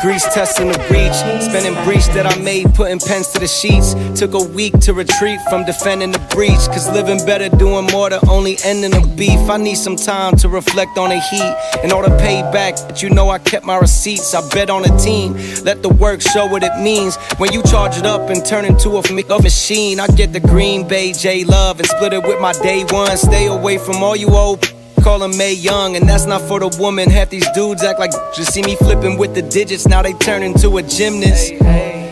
grease, testing the breach. Spending breach that I made, putting pens to the sheets. Took a week to retreat from defending the breach. Cause living better, doing more, the only ending of beef. I need some time to reflect on the heat and all the payback, but you know I kept my receipts. I bet on a team, let the work show what it means. When you charge it up and turn into a machine, I get the Green Bay J-Love and split it with my day one. Stay away from all you old call him May Young, and that's not for the woman. Half these dudes act like just see me flipping with the digits, now they turn into a gymnast.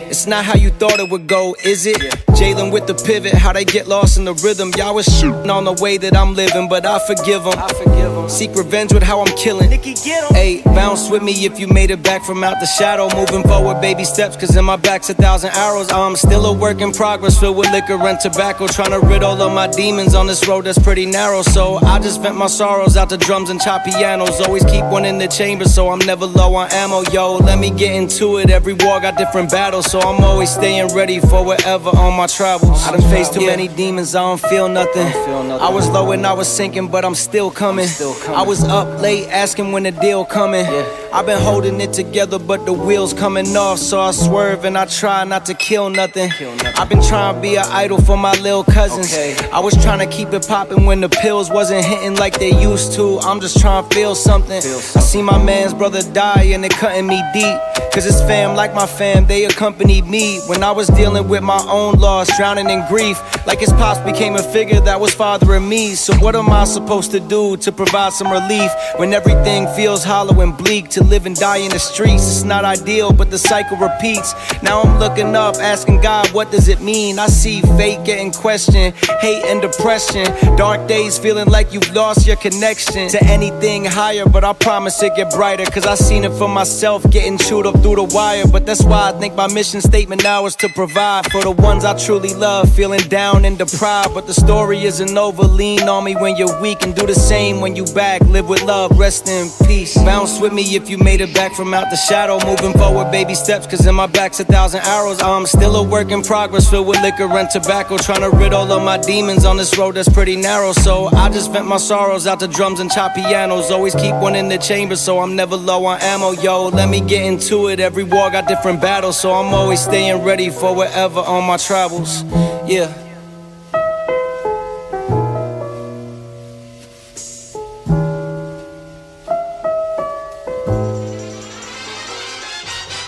It's not how you thought it would go, is it? Jalen with the pivot, how they get lost in the rhythm. Y'all was shooting on the way that I'm living, but I forgive them. Seek revenge with how I'm killing. Hey, bounce with me if you made it back from out the shadow. Moving forward, baby steps, cause in my back's 1,000 arrows. I'm still a work in progress, filled with liquor and tobacco. Trying to rid all of my demons on this road that's pretty narrow. So I just vent my sorrows out to drums and chop pianos. Always keep one in the chamber, so I'm never low on ammo. Yo, let me get into it. Every war got different battles, so I'm always staying ready for whatever on my travels. I done faced too many demons, I don't feel nothing. I was low and I was sinking, but I'm still coming. I was up late asking when the deal coming. I've been holding it together, but the wheels coming off, so I swerve and I try not to kill nothing. I've been trying to be an idol for my little cousins. I was trying to keep it popping when the pills wasn't hitting like they used to. I'm just trying to feel something. I see my man's brother die and it cutting me deep. Cause it's fam like my fam, they accompanied me when I was dealing with my own loss, drowning in grief. Like his pops became a figure that was fathering me. So what am I supposed to do to provide some relief when everything feels hollow and bleak? To live and die in the streets, it's not ideal, but the cycle repeats. Now I'm looking up, asking God, what does it mean? I see fate getting questioned, hate and depression. Dark days feeling like you've lost your connection to anything higher, but I promise it get brighter. Cause I seen it for myself, getting chewed up through the wire. But that's why I think my mission statement now is to provide for the ones I truly love, feeling down and deprived. But the story isn't over, lean on me when you're weak and do the same when you back. Live with love, rest in peace. Bounce with me if you made it back from out the shadow. Moving forward, baby steps, cause in my back's 1,000 arrows. I'm still a work in progress, filled with liquor and tobacco. Trying to rid all of my demons on this road that's pretty narrow. So I just vent my sorrows out to drums and chop pianos. Always keep one in the chamber, so I'm never low on ammo. Yo, let me get into it. Every war got different battles, so I'm always staying ready for whatever on my travels. Yeah.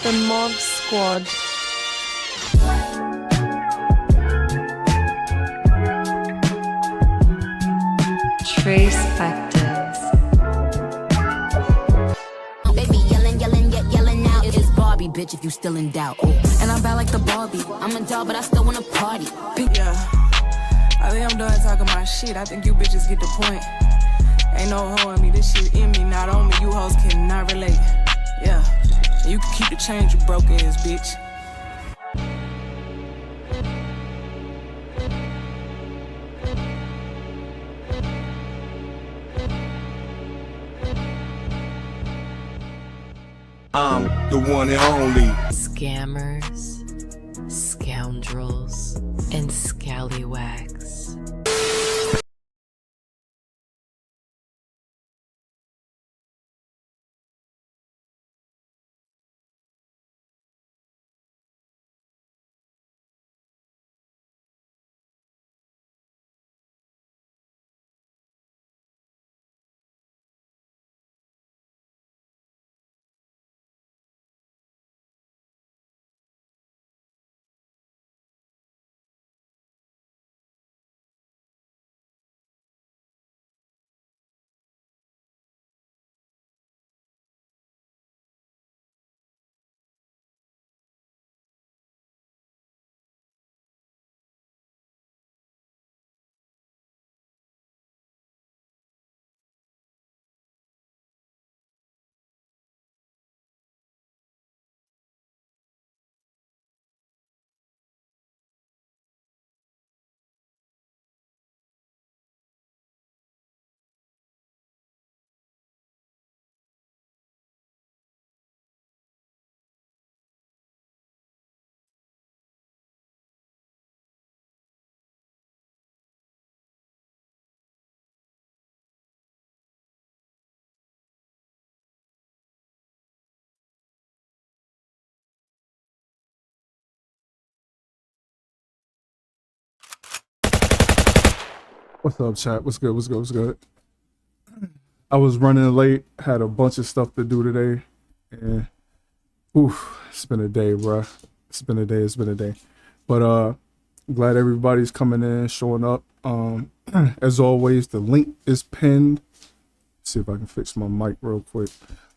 The Mob Squad. Spectives. Baby yelling out. It's Barbie, bitch, if you still in doubt. And I'm bad like the Barbie. I'm a doll, but I still wanna party. Yeah, I think I'm done talking my shit. I think you bitches get the point. Ain't no hoe in me, this shit in me, not on me. You hoes cannot relate. Yeah, you can keep the change, you broke ass bitch. I'm the one and only. Scammers, scoundrels, and scallywags. What's up, chat? What's good? What's good? What's good? I was running late, had a bunch of stuff to do today, and oof, it's been a day, bruh. It's been a day. It's been a day. But glad everybody's coming in, showing up. As always, the link is pinned. See if I can fix my mic real quick.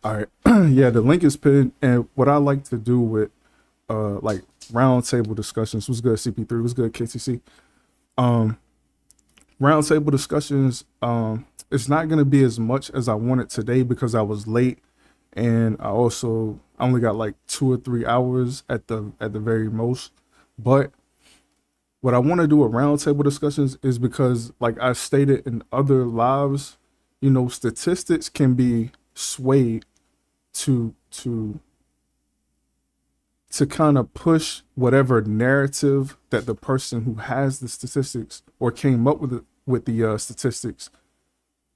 All right, yeah, the link is pinned, and what I like to do with like roundtable discussions was good. CP3 was good. KCC. Roundtable discussions. It's not gonna be as much as I wanted today because I was late, and I only got like 2 or 3 hours at the very most. But what I want to do with roundtable discussions is because, like I stated in other lives, you know, statistics can be swayed to kind of push whatever narrative that the person who has the statistics or came up with the statistics,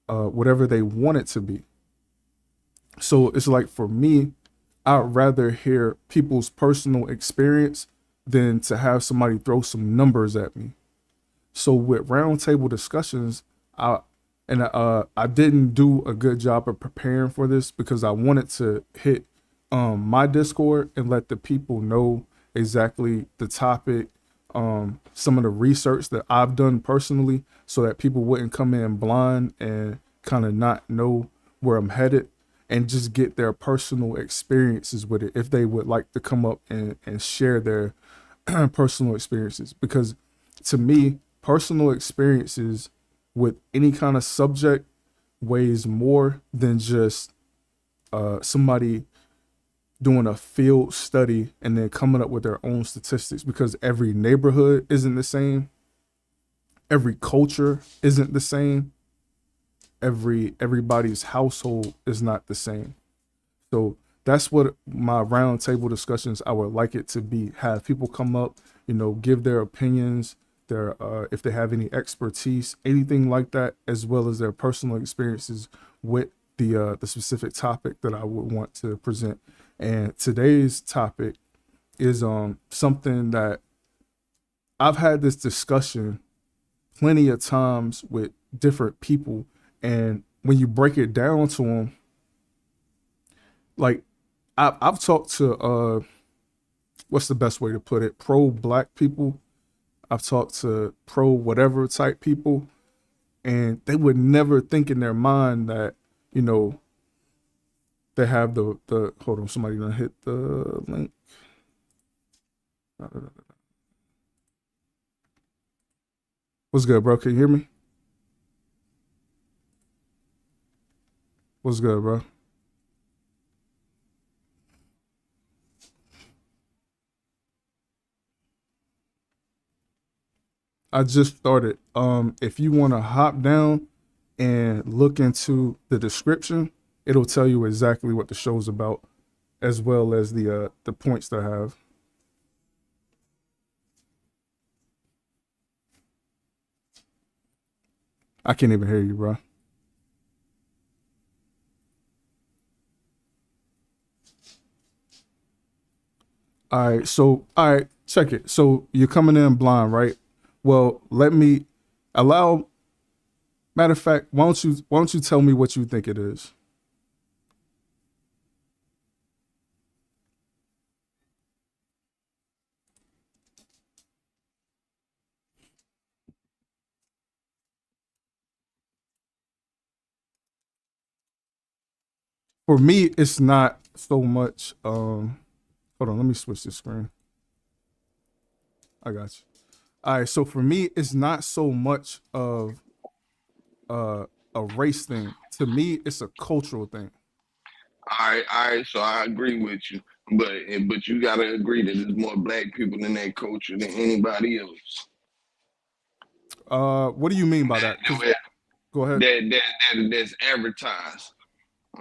whatever they want it to be. So it's like, for me, I'd rather hear people's personal experience than to have somebody throw some numbers at me. So with roundtable discussions, I didn't do a good job of preparing for this because I wanted to hit my Discord and let the people know exactly the topic, some of the research that I've done personally, so that people wouldn't come in blind and kind of not know where I'm headed, and just get their personal experiences with it if they would like to come up and share their personal experiences. Because to me, personal experiences with any kind of subject weighs more than just somebody doing a field study and then coming up with their own statistics, because every neighborhood isn't the same. Every culture isn't the same. Everybody's household is not the same. So that's what my roundtable discussions, I would like it to be. Have people come up, you know, give their opinions, their if they have any expertise, anything like that, as well as their personal experiences with the specific topic that I would want to present. And today's topic is something that I've had this discussion plenty of times with different people, and when you break it down to them, like I've talked to what's the best way to put it, pro-black people. I've talked to pro-whatever type people, and they would never think in their mind that, you know, they have the hold on, somebody gonna hit the link. What's good, bro? Can you hear me? What's good, bro? I just started. If you want to hop down and look into the description, it'll tell you exactly what the show's about, as well as the points that I have. I can't even hear you, bro. All right, check it. So you're coming in blind, right? Well, matter of fact, why don't you tell me what you think it is? For me, it's not so much, hold on, let me switch the screen. I got you. All right, so for me, it's not so much of a race thing. To me, it's a cultural thing. All right. So I agree with you, but you gotta agree that there's more black people in that culture than anybody else. What do you mean by that? Go ahead. That's advertised,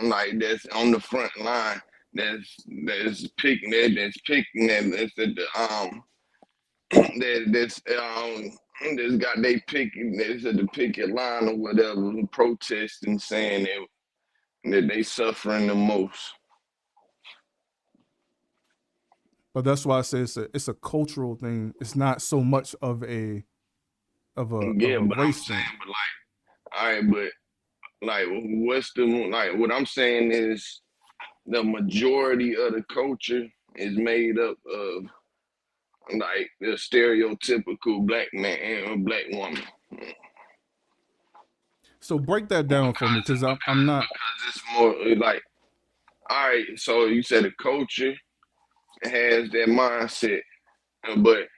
like that's on the front line. That's picking that's at the that's got they picking that's at the picket line or whatever, protesting, saying that they suffering the most. But that's why I say it's a cultural thing. It's not so much of a of Yeah, a but I'm race thing. saying, but like, all right, but like, what's the like? What I'm saying is the majority of the culture is made up of like the stereotypical black man or black woman. So break that down for me, because I'm not. Because it's more like, all right, so you said the culture has that mindset, but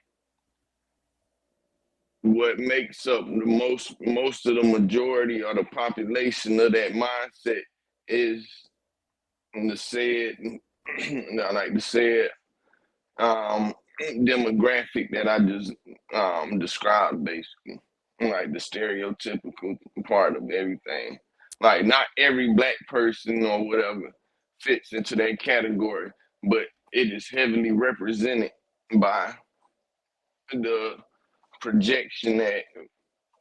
what makes up the most of the majority or the population of that mindset is the said like the said um demographic that I just described, basically. Like the stereotypical part of everything. Like not every black person or whatever fits into that category, but it is heavily represented by the projection that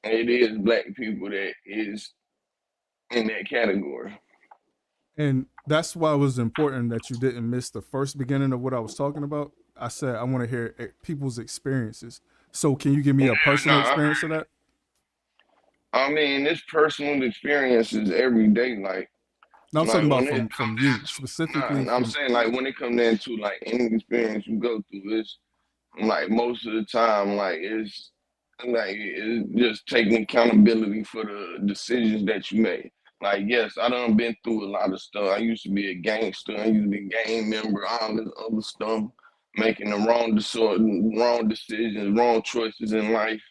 it is black people that is in that category. And that's why it was important that you didn't miss the first beginning of what I was talking about. I said I want to hear people's experiences. So can you give me a personal Nah, experience of that? I mean, it's personal experiences every day. No, I'm talking Like about when it from come you down specifically. to, nah, I'm From saying like when it come down to like any experience you go through, it's like most of the time, it's just taking accountability for the decisions that you made. Like, yes, I done been through a lot of stuff. I used to be a gangster. I used to be a gang member, all this other stuff, making the wrong decisions, wrong choices in life,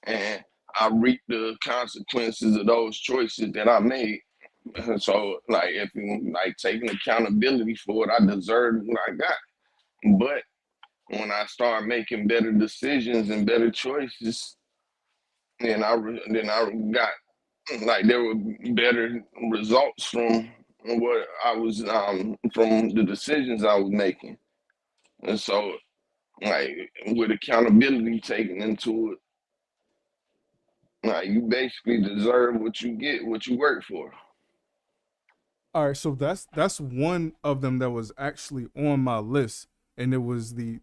and I reap the consequences of those choices that I made. So, like, if you like taking accountability for it, I deserve what I got. But when I start making better decisions and better choices, then I got like there were better results from what I was from the decisions I was making. And so like with accountability taken into it, like you basically deserve what you get, what you work for. all right, so that's one of them that was actually on my list, and it was the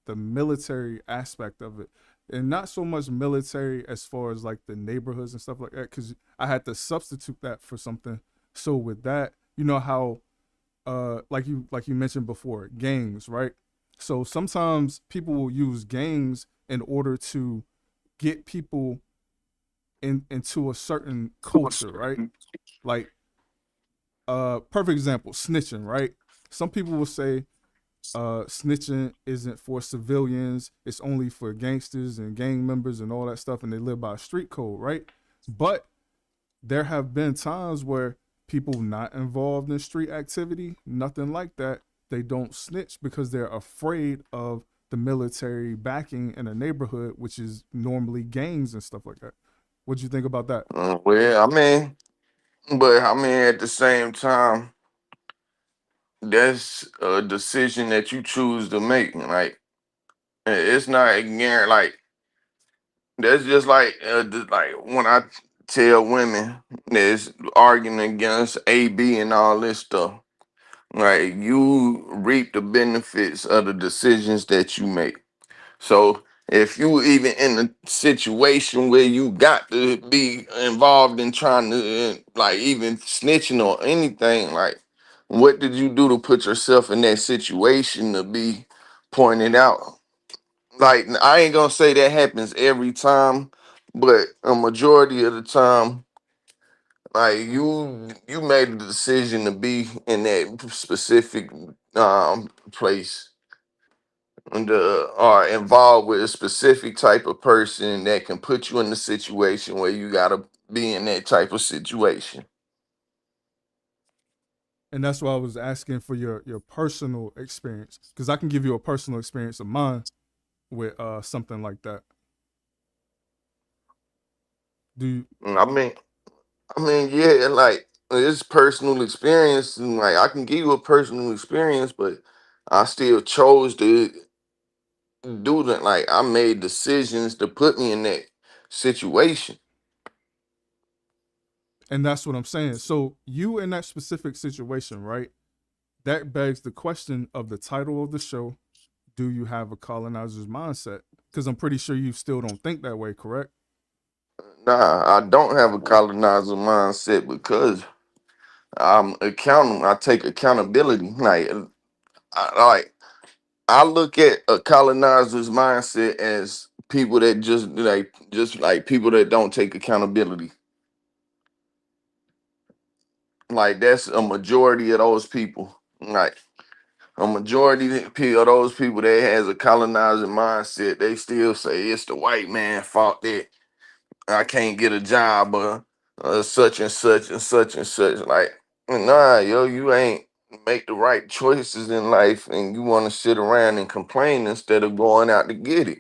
military aspect of it, and not so much military as far as like the neighborhoods and stuff like that, because I had to substitute that for something. So with that, you know how like you mentioned before, gangs, right? So sometimes people will use gangs in order to get people into a certain culture, right? Like perfect example, snitching, right? Some people will say snitching isn't for civilians, it's only for gangsters and gang members and all that stuff, and they live by a street code, right? But there have been times where people not involved in street activity, nothing like that, they don't snitch because they're afraid of the military backing in a neighborhood, which is normally gangs and stuff like that. What do you think about that? Well, I mean, at the same time, that's a decision that you choose to make. Like, it's not again like that's just like when I tell women that's arguing against AB and all this stuff. Like, you reap the benefits of the decisions that you make. So if you even in a situation where you got to be involved in trying to like even snitching or anything, like what did you do to put yourself in that situation to be pointed out? Like, I ain't gonna say that happens every time, but a majority of the time, like you made a decision to be in that specific place and are involved with a specific type of person that can put you in the situation where you gotta be in that type of situation. And that's why I was asking for your personal experience, because I can give you a personal experience of mine with something like that. Do you, I mean, yeah, like it's personal experience, and like I can give you a personal experience, but I still chose to do that. Like, I made decisions to put me in that situation. and that's what I'm saying. So you in that specific situation, right? That begs the question of the title of the show. Do you have a colonizer's mindset? Because I'm pretty sure you still don't think that way, correct? Nah, I don't have a colonizer mindset because I'm accountable. I take accountability. Like I look at a colonizer's mindset as people that just like people that don't take accountability. Like that's a majority of those people. Like a majority of those people that has a colonizing mindset, they still say it's the white man fault that I can't get a job or such and such and such and such. Like, nah, yo, you ain't make the right choices in life and you want to sit around and complain instead of going out to get it.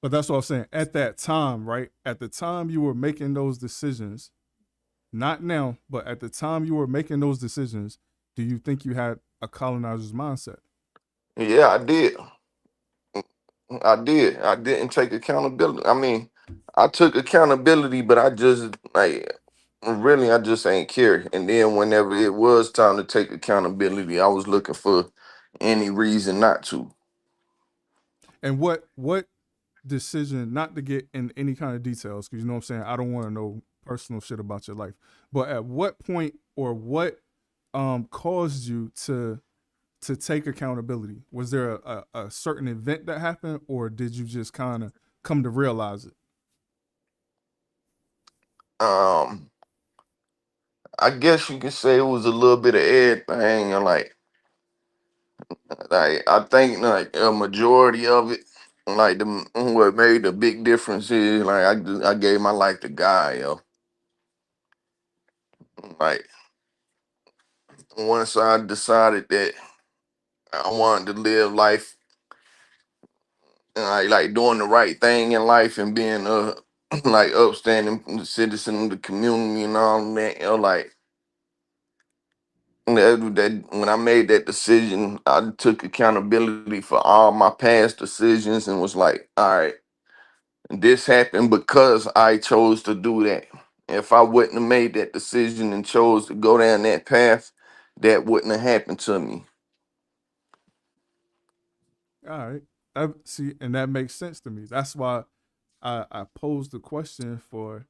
But that's what I'm saying. At that time, right? At the time you were making those decisions, not now, but at the time you were making those decisions, do you think you had a colonizer's mindset? Yeah, I did. I did. I didn't take accountability. I mean, I took accountability, but I just like really I just ain't care. And then whenever it was time to take accountability, I was looking for any reason not to. And what decision, not to get in any kind of details, because you know what I'm saying, I don't want to know personal shit about your life. But at what point or what caused you to take accountability? Was there a certain event that happened, or did you just kind of come to realize it? Um, I guess you could say it was a little bit of everything. And like I think like a majority of it, like the what made the big difference is like I gave my life to God, yo. Like once I decided that I wanted to live life and like doing the right thing in life and being a like upstanding citizen of the community and all that, you know, like that when I made that decision, I took accountability for all my past decisions and was like, all right, this happened because I chose to do that. If I wouldn't have made that decision and chose to go down that path, that wouldn't have happened to me. All right. See, and that makes sense to me. That's why I posed the question for,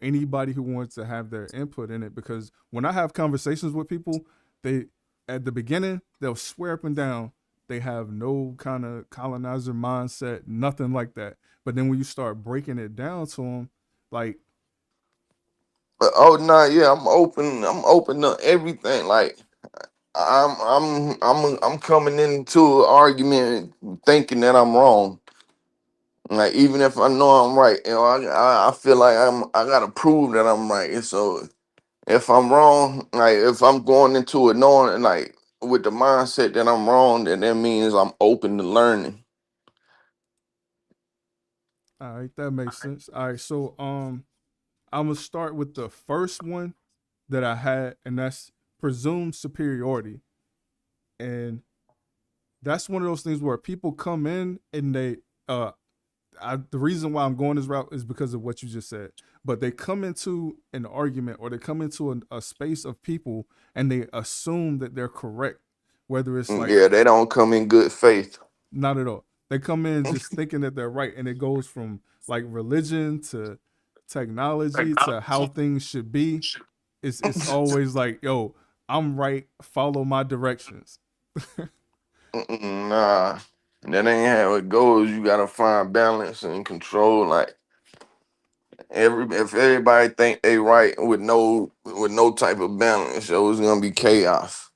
anybody who wants to have their input in it. Because when I have conversations with people, they at the beginning they'll swear up and down they have no kind of colonizer mindset, nothing like that. But then when you start breaking it down to them, like, But oh no, yeah, I'm open to everything. Like I'm coming into an argument thinking that I'm wrong. Like even if I know I'm right, I feel like I gotta prove that I'm right. And so if I'm wrong, like if I'm going into it knowing like with the mindset that I'm wrong, then that means I'm open to learning. all right, that makes sense. All right, so I'm gonna start with the first one that I had, and that's presumed superiority. And that's one of those things where people come in and the reason why I'm going this route is because of what you just said. But they come into an argument or they come into a space of people and they assume that they're correct, whether it's like, Yeah, they don't come in good faith. not at all. They come in just thinking that they're right, and it goes from like religion to technology to how things should be. It's always like, yo, I'm right, follow my directions. Nah, that ain't how it goes. You gotta find balance and control. Like if everybody think they right with no type of balance, so it's gonna be chaos.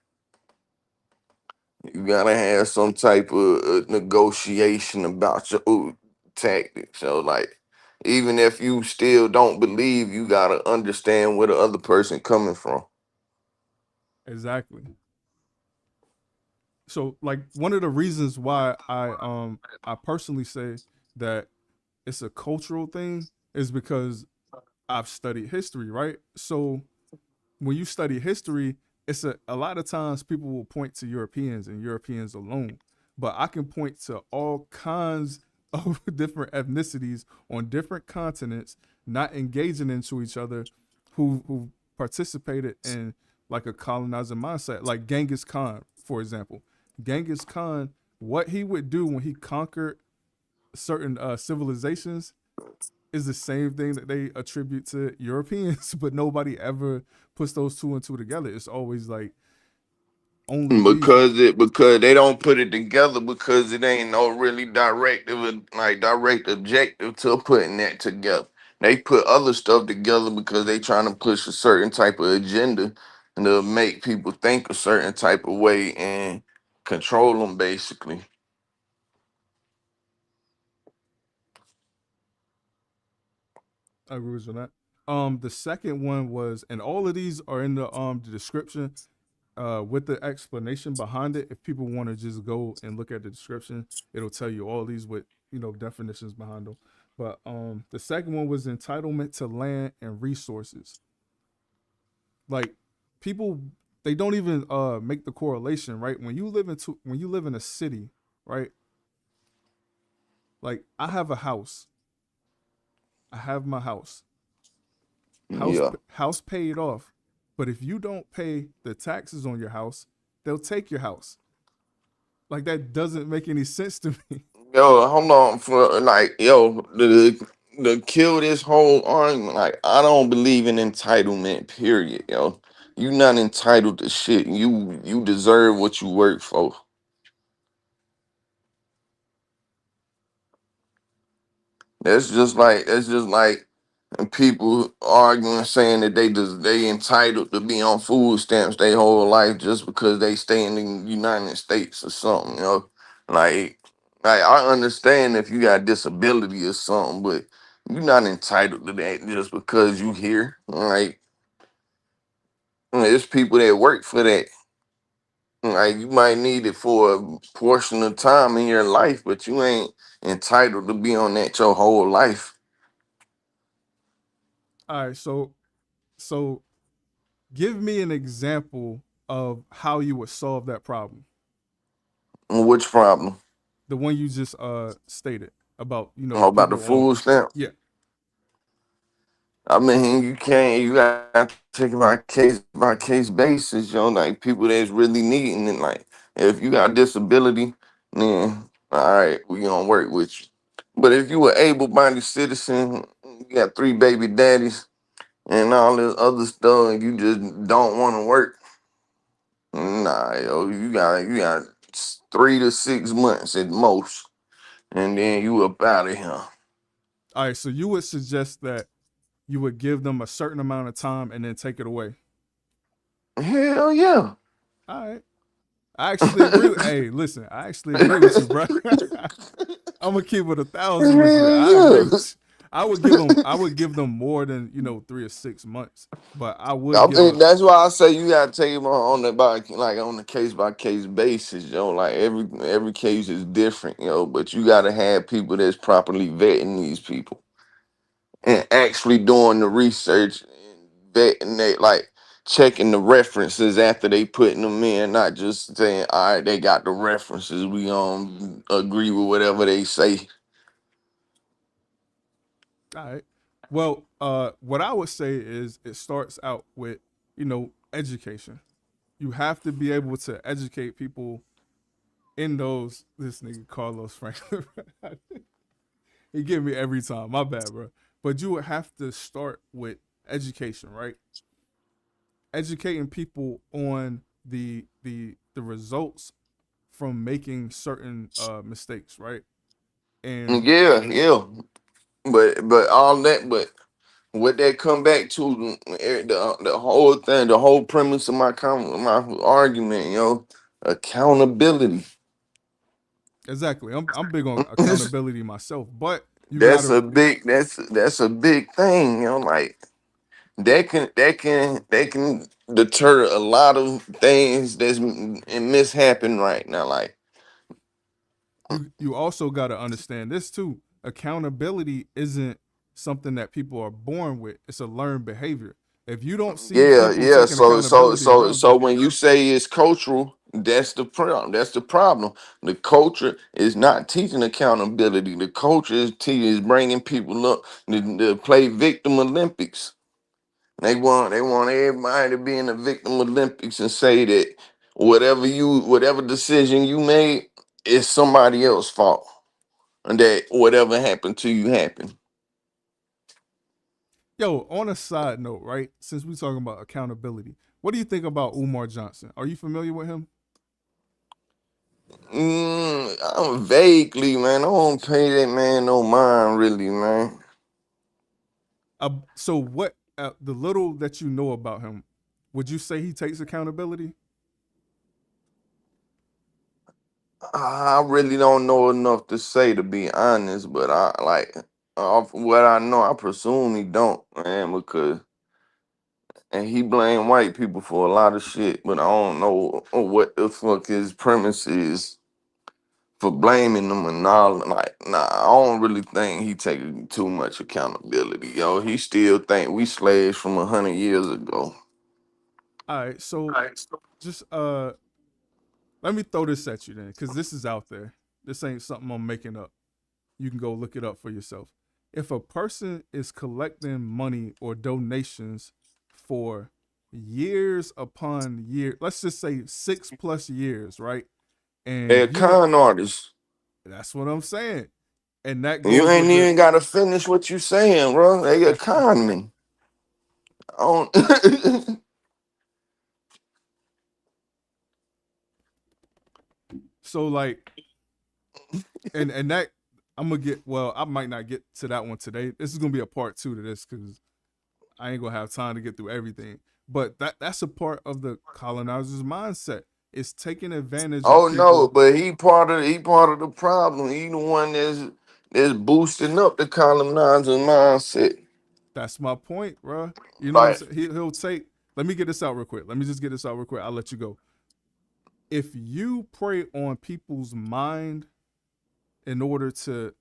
You gotta have some type of negotiation about your tactics. So like, even if you still don't believe, you gotta understand where the other person coming from. Exactly. So like one of the reasons why I personally say that it's a cultural thing is because I've studied history, right? So when you study history, it's a lot of times people will point to Europeans and Europeans alone, but I can point to all kinds of different ethnicities on different continents not engaging into each other, who participated in like a colonizer mindset, like Genghis Khan, for example. Genghis Khan, what he would do when he conquered certain civilizations is the same thing that they attribute to Europeans, but nobody ever puts those two and two together. It's always like only these. Because they don't put it together because it ain't no really directive like direct objective to putting that together. They put other stuff together because they trying to push a certain type of agenda and to make people think a certain type of way and control them basically. I agree with you on that. The second one was, and all of these are in the description, with the explanation behind it. If people want to just go and look at the description, it'll tell you all these with definitions behind them. But the second one was entitlement to land and resources. Like people, they don't even make the correlation, right? When you live in a city, right? Like I have a house, I have my Yeah. house paid off. But if you don't pay the taxes on your house, they'll take your house. Like that doesn't make any sense to me. Yo, hold on for like yo, the kill this whole argument. Like, I don't believe in entitlement, period, yo. You not entitled to shit. You deserve what you work for. That's just like people arguing saying that they entitled to be on food stamps their whole life just because they stay in the United States or something, you know. Like like I understand if you got disability or something, but you're not entitled to that just because you here. Like there's people that work for that. Like you might need it for a portion of time in your life, but you ain't entitled to be on that your whole life. All right, so give me an example of how you would solve that problem. Which problem? The one you just stated about, Oh, about the people on. food stamp. Yeah. I mean, you can't. You got to take it by case basis. Like people that's really needing it. Like if you got disability, then all right, we gonna work with you. But if you were able-bodied citizen, you got three baby daddies and all this other stuff, and you just don't want to work, nah, yo, you got 3 to 6 months at most, and then you up out of here. All right, so you would suggest that you would give them a certain amount of time and then take it away. Hell yeah. All right. I actually agree. Hey, listen, I actually agree with you, bro. I'm gonna keep it 1,000 with you. Hell I agree yeah. with you. I would give them more than 3 or 6 months, but I would I give think a. that's why I say you gotta take them on the on the case by case basis, Like every case is different, But you gotta have people that's properly vetting these people and actually doing the research and vetting they like checking the references after they putting them in, not just saying, all right, they got the references. We agree with whatever they say. All right. Well, what I would say is it starts out with education. You have to be able to educate people in those. This nigga Carlos Franklin, he give me every time. My bad, bro. But you would have to start with education, right? Educating people on the results from making certain mistakes, right? And Yeah, yeah. But all that, but what that come back to the whole thing, the whole premise of my argument, accountability. exactly, I'm big on accountability myself, but you That's gotta. a big that's a big thing, Like that can deter a lot of things that's in mishappen right now. Like You also got to understand this too. Accountability isn't something that people are born with. It's a learned behavior. If you don't see yeah, people yeah. taking accountability around So you, when you say it's cultural, that's the problem. That's the problem. The culture is not teaching accountability. The culture is bringing people up to play victim Olympics. They want everybody to be in the victim Olympics and say that whatever decision you made is somebody else's fault. and that whatever happened to you happened. Yo, on a side note, right? Since we're talking about accountability, what do you think about Umar Johnson? Are you familiar with him? I'm vaguely, man. I don't pay that man no mind, really, man. So, what the little that you know about him, would you say he takes accountability? I really don't know enough to say, to be honest, but I like off what I know, I presume he don't, man, because and he blame white people for a lot of shit, but I don't know what the fuck his premise is for blaming them and all. Like, nah, I don't really think he taking too much accountability, yo. He still think we slaves from 100 years ago. All right, so just let me throw this at you then, because this is out there. This ain't something I'm making up. You can go look it up for yourself. If a person is collecting money or donations for years upon years, let's just say 6+ years, right? They're And you, con artists. that's what I'm saying. And that You goes ain't with the, even gotta finish what you saying, bro. They a con me. I don't so like, and that, I'm gonna get, well, I might not get to that one today. This is gonna be a part two to this because I ain't gonna have time to get through everything. But that's a part of the colonizer's mindset. It's taking advantage of Oh no, people. but he part of the problem. He the one that's boosting up the colonizer mindset. That's my point, bro. You know what I'm Like saying? He'll take. Let me get this out real quick. Let me just get this out real quick. I'll let you go. If you prey on people's mind in order to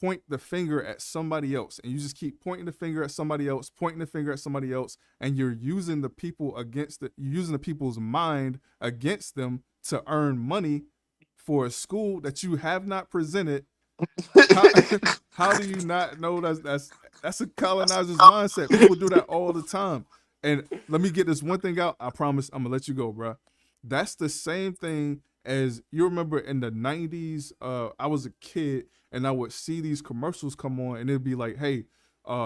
point the finger at somebody else, and you just keep pointing the finger at somebody else, pointing the finger at somebody else, and you're using the people against the, you're using the people's mind against them to earn money for a school that you have not presented. How how do you not know that's a colonizer's mindset? People do that all the time. And let me get this one thing out. I promise I'm gonna let you go, bro. That's the same thing as you remember in the 90s. I was a kid and I would see these commercials come on and it'd be like, hey,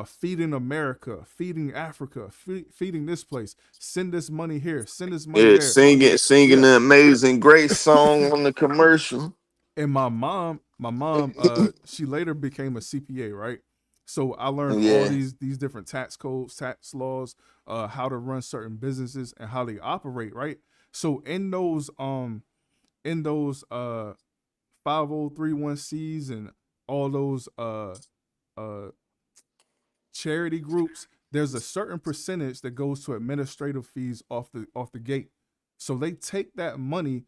feeding America, feeding Africa, feeding this place, send this money here, send this money yeah, there. singing Yeah. the Amazing Grace song on the commercial. And my mom, she later became a CPA, right? So I learned all Yeah. these different tax codes, tax laws, how to run certain businesses and how they operate, right? So in those 5031Cs and all those uh charity groups, there's a certain percentage that goes to administrative fees off the gate. So they take that money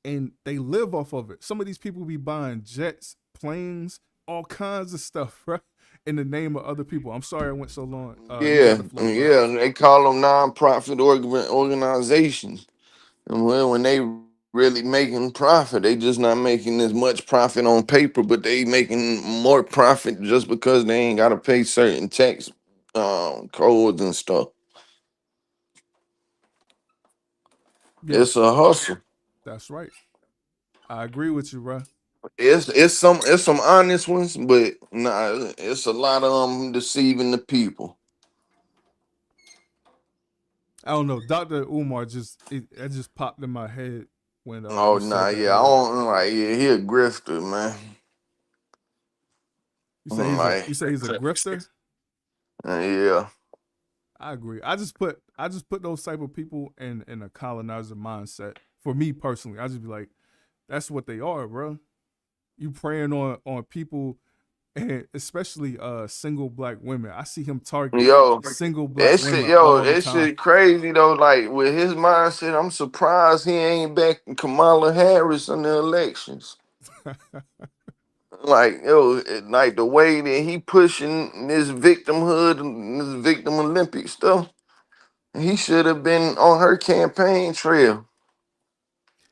and they live off of it. Some of these people be buying jets, planes, all kinds of stuff, right? In the name of other people. I'm sorry I went so long. You got Yeah, the floor, bro. yeah. They call them non-profit organizations. And well, when they really making profit, they just not making as much profit on paper, but they making more profit just because they ain't gotta pay certain tax codes and stuff. Yeah, It's a hustle. that's right. I agree with you, bro. It's some honest ones, but nah, it's a lot of them deceiving the people. I don't know. Dr. Umar it just popped in my head when Oh you nah, said that yeah, I earlier. don't like. Yeah, he a grifter, man. Like, You say he's a grifter? yeah, I agree. I just put those type of people in a colonizer mindset. For me personally, I just be like, that's what they are, bro. You preying on people and especially single black women. I see him target yo, single black women all the that time. shit crazy though. Like with his mindset, I'm surprised he ain't backing Kamala Harris in the elections. Like yo, like the way that he pushing this victimhood and this victim Olympic stuff, he should have been on her campaign trail.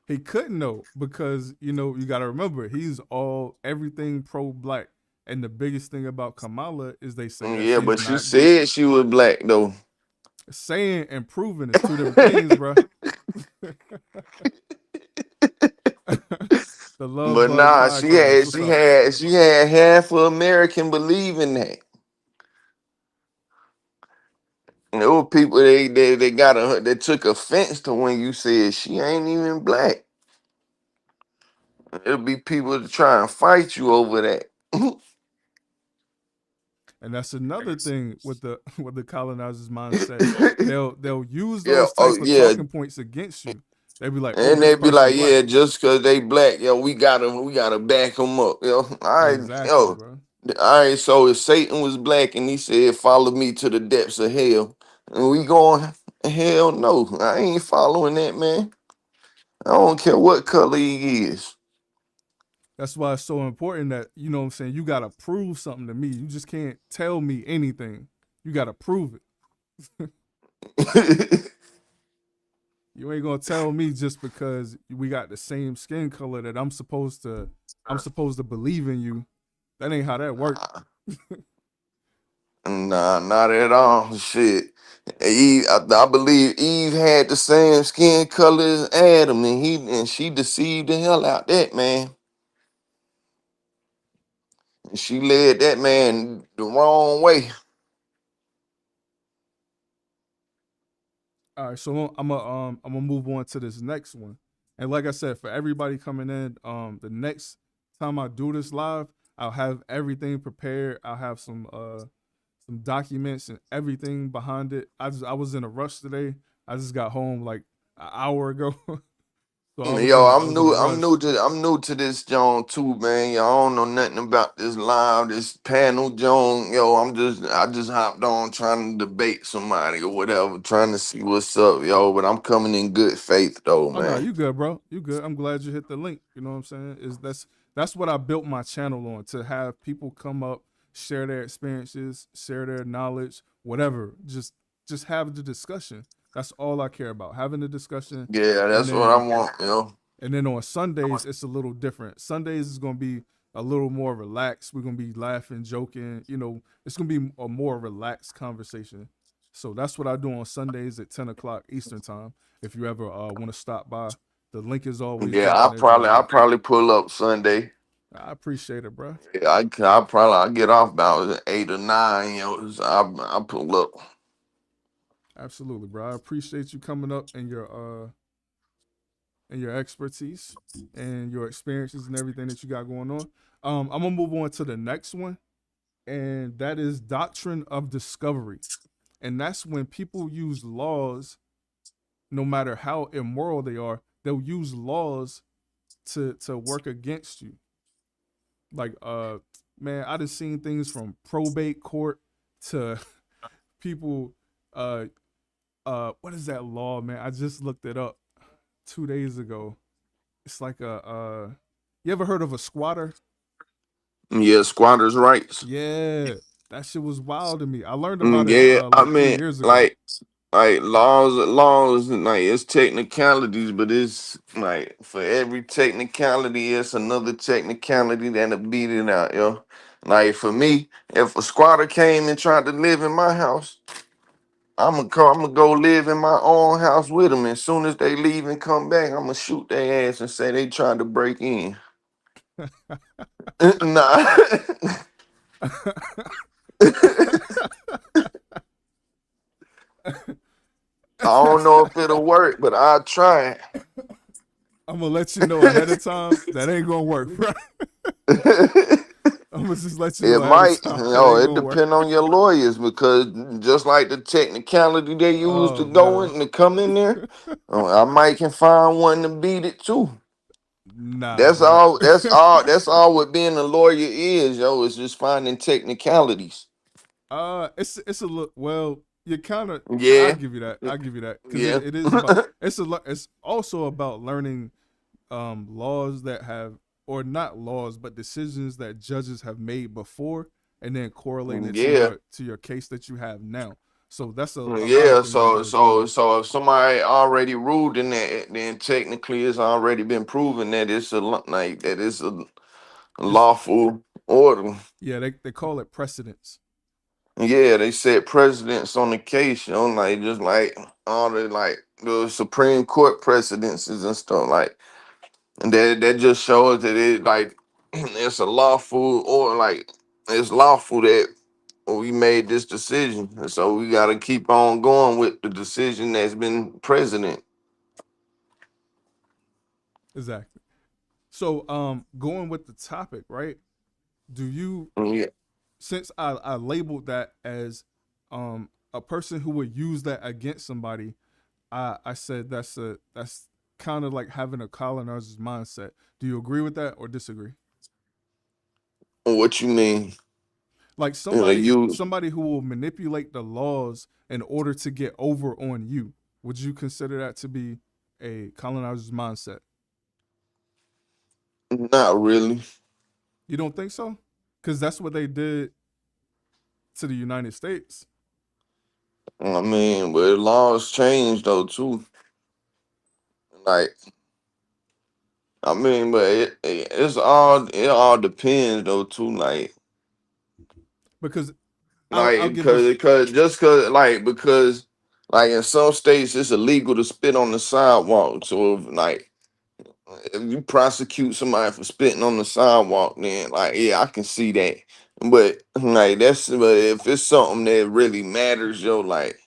He couldn't though because you got to remember he's all everything pro black, and the biggest thing about Kamala is they say that Yeah, she's but she not said she was black though. saying and proving is two different things, bro. The Love But Bug nah, podcast. What's up? she had half of American believing that. And there were people they took offense to when you said she ain't even black. It'll be people to try and fight you over that. And that's another thing with the with the colonizers mindset. They'll use Yeah, those oh type of yeah. talking points against you. They'll be like, "Oh, And this they be person like, black." yeah, just cause they black, yo, we gotta back them up. Exactly, bro. All right, so if Satan was black and he said, follow me to the depths of hell, and we going, hell no, I ain't following that, man. I don't care what color he is. That's why it's so important that, you know what I'm saying, you gotta prove something to me. You just can't tell me anything. You gotta prove it. You ain't gonna tell me just because we got the same skin color that I'm supposed to believe in you. That ain't how that work. Nah, not at all. Shit. I believe Eve had the same skin color as Adam, and she deceived the hell out that man. And she led that man the wrong way. All right, so I'm gonna move on to this next one. And like I said, for everybody coming in, the next time I do this live, I'll have everything prepared. I'll have some documents and everything behind it. I was in a rush today. I just got home like an hour ago. So Yo, I was in a rush. I'm new to this John too, man. Yo, I don't know nothing about this live, this panel, John. Yo, I just hopped on trying to debate somebody or whatever, trying to see what's up, yo. But I'm coming in good faith though, Oh no, man. you good, bro. You good. I'm glad you hit the link. You know what I'm saying? Is that's what I built my channel on, to have people come up, share their experiences, share their knowledge, whatever. Just have the discussion. That's all I care about. Having the discussion. Yeah, And that's what I then want, yo. and then on Sundays it's a little different. Sundays is gonna be a little more relaxed. We're gonna be laughing, joking, it's gonna be a more relaxed conversation. So that's what I do on Sundays at 10 o'clock Eastern time. If you ever want to stop by, the link is always Yeah, dropped in there as well. I probably pull up Sunday. I appreciate it, bro. Yeah, I get off about 8 or 9, yo. So I pull up. Absolutely, bro. I appreciate you coming up and your expertise and your experiences and everything that you got going on. I'm gonna move on to the next one, and that is Doctrine of Discovery. And that's when people use laws, no matter how immoral they are, they'll use laws to work against you. Like man, I just seen things from probate court to people what is that law, man? I just looked it up 2 days ago. It's like you ever heard of a squatter? Yeah, squatters' rights. Yeah. That shit was wild to me. I learned about it Yeah, I like three mean, years ago. like laws, like it's technicalities, but it's like for every technicality, it's another technicality that'll beat it out, yo. Like for me, if a squatter came and tried to live in my house, I'm gonna go live in my own house with them. As soon as they leave and come back, I'm gonna shoot their ass and say they tried to break in. Nah. I don't know if it'll work, but I'll try I'm gonna let you know ahead of time that ain't gonna work, bro. it. I'm gonna just let you know It ahead of might, time that ain't it gonna work. depend on your lawyers because just like the technicality they use to Oh go man. in to come in there, I might can find one to beat it too. Nah, That's bro. all. That's all. That's all. What being a lawyer is, yo, is just finding technicalities. It's a look. Well, you kind of. I Yeah, give you that. I give you that because yeah, it is about. It's also about learning laws that have, or not laws, but decisions that judges have made before, and then correlating it to yeah, your case that you have now. So that's a lot of yeah. things I So, do as well. if somebody already ruled in that, then technically it's already been proven that it's like that it's a It's lawful order. Yeah, they call it precedence. Yeah, they set precedents on the case, like just like all the Supreme Court precedences and stuff. Like And that just shows that it like it's a lawful or like it's lawful that we made this decision. And so we gotta keep on going with the decision that's been president. Exactly. So, going with the topic, right? Do you, Yeah. since I labeled that as a person who would use that against somebody, I said that's kind of like having a colonizer's mindset. Do you agree with that or disagree? What you mean? Like You somebody who will manipulate the laws in order to get over on you. Would you consider that to be a colonizer's mindset? not really. You don't think so? Because that's what they did to the United States. I mean, but laws change though too. Like I mean, but it all depends though too. Because I'll give this. Because like in some states it's illegal to spit on the sidewalk. So if you prosecute somebody for spitting on the sidewalk, then like yeah, I can see that. But like but if it's something that really matters, yo, like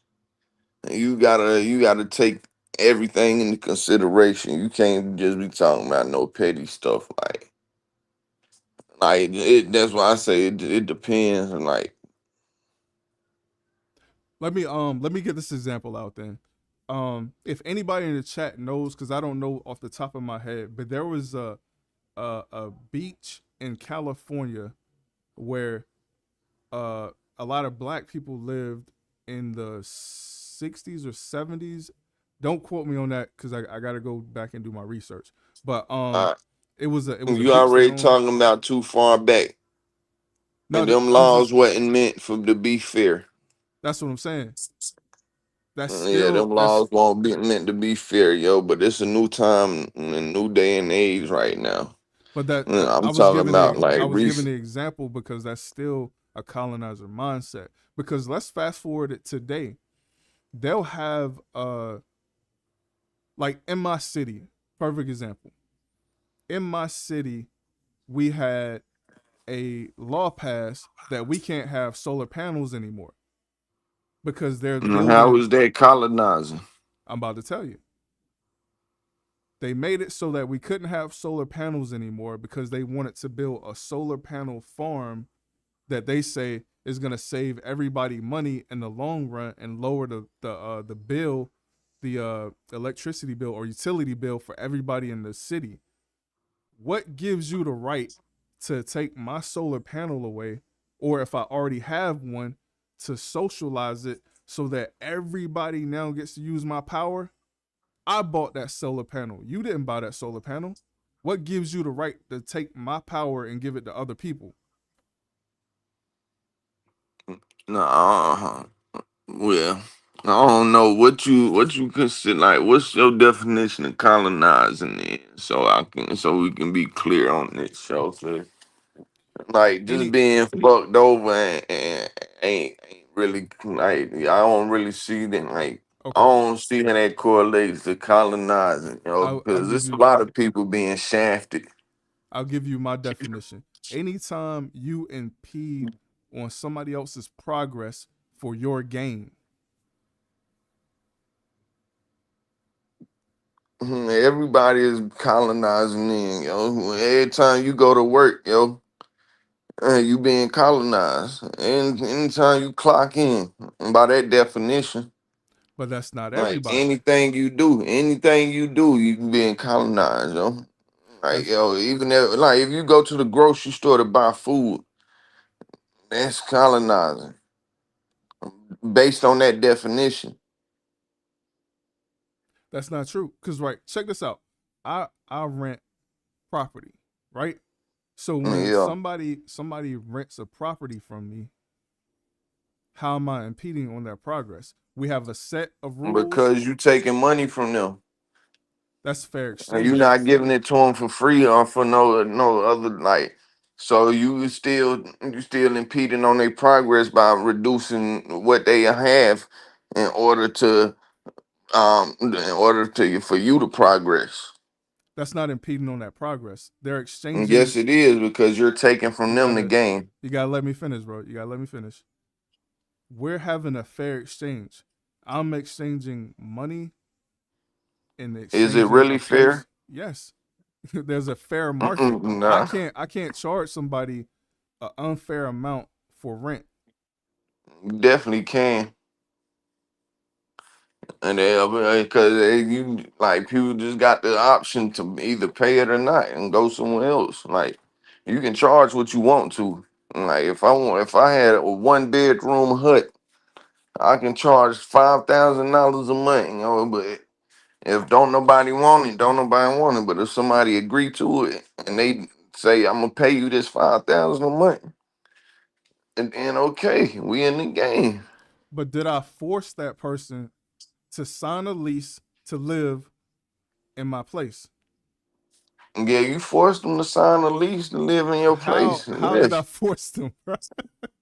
you gotta take everything into consideration. You can't just be talking about no petty stuff that's why I say it depends and like Let me get this example out then. If anybody in the chat knows, because I don't know off the top of my head, but there was a beach in California where a lot of black people lived in the 60s or 70s. Don't quote me on that because I got to go back and do my research. But uh, it was a you beach they already owned. talking about too far back. No, And them I'm laws just wasn't meant for to be fair. that's what I'm saying. Yeah, them That's laws won't be meant to be fair, yo. But it's a new time and a new day and age right now. but that I'm talking about like I was giving recent. the example because that's still a colonizer mindset. Because let's fast forward it today. They'll have like in my city, perfect example. In my city, we had a law passed that we can't have solar panels anymore because they're How building. is that colonizing? I'm about to tell you. They made it so that we couldn't have solar panels anymore because they wanted to build a solar panel farm that they say is going to save everybody money in the long run and lower the bill, the electricity bill or utility bill for everybody in the city. What gives you the right to take my solar panel away, or if I already have one, to socialize it so that everybody now gets to use my power? I bought that solar panel. You didn't buy that solar panel. What gives you the right to take my power and give it to other people? No, well, I don't know what you consider like. What's your definition of colonizing? Then, so we can be clear on this show. So, like just Any being fucked over and ain't really like I don't really see that like I okay. don't see how that correlates to colonizing, I'll because give there's a you lot of people being shafted. I'll give you my definition. Anytime you impede on somebody else's progress for your gain, Everybody is colonizing in, yo. Every time you go to work, yo, you being colonized. And anytime you clock in, and by that definition, but that's not like everybody. anything you do, you being colonized, yo. Like, That's yo, even if you go to the grocery store to buy food, that's colonizing based on that definition. that's not true. Cause right, check this out. I rent property, right? So when Yeah, somebody rents a property from me, how am I impeding on their progress? We have a set of rules. because you taking money from them. That's fair And you're exchange. not giving it to them for free or for no other like. So you still impeding on their progress by reducing what they have in order to for you to progress. That's not impeding on that progress. They're And exchanging. yes, it is, because you're taking from You them the gotta, game. you gotta let me finish, bro. You gotta let me finish. We're having a fair exchange. I'm exchanging money in Is it exchanging a really place. fair? Yes, there's a fair market. Mm-mm, I nah, can't charge somebody an unfair amount for rent. you definitely can. And because you like, people just got the option to either pay it or not and go somewhere else. Like, you can charge what you want to. Like, if I had a 1 bedroom hut, I can charge $5,000 a month. But if don't nobody want it, don't nobody want it. But if somebody agree to it and they say, I'm gonna pay you this 5,000 a month, and then okay, we in the game. But did I force that person to sign a lease to live in my place? Yeah, you forced them to sign a lease to live in your place. How did I Yes. force them, bro?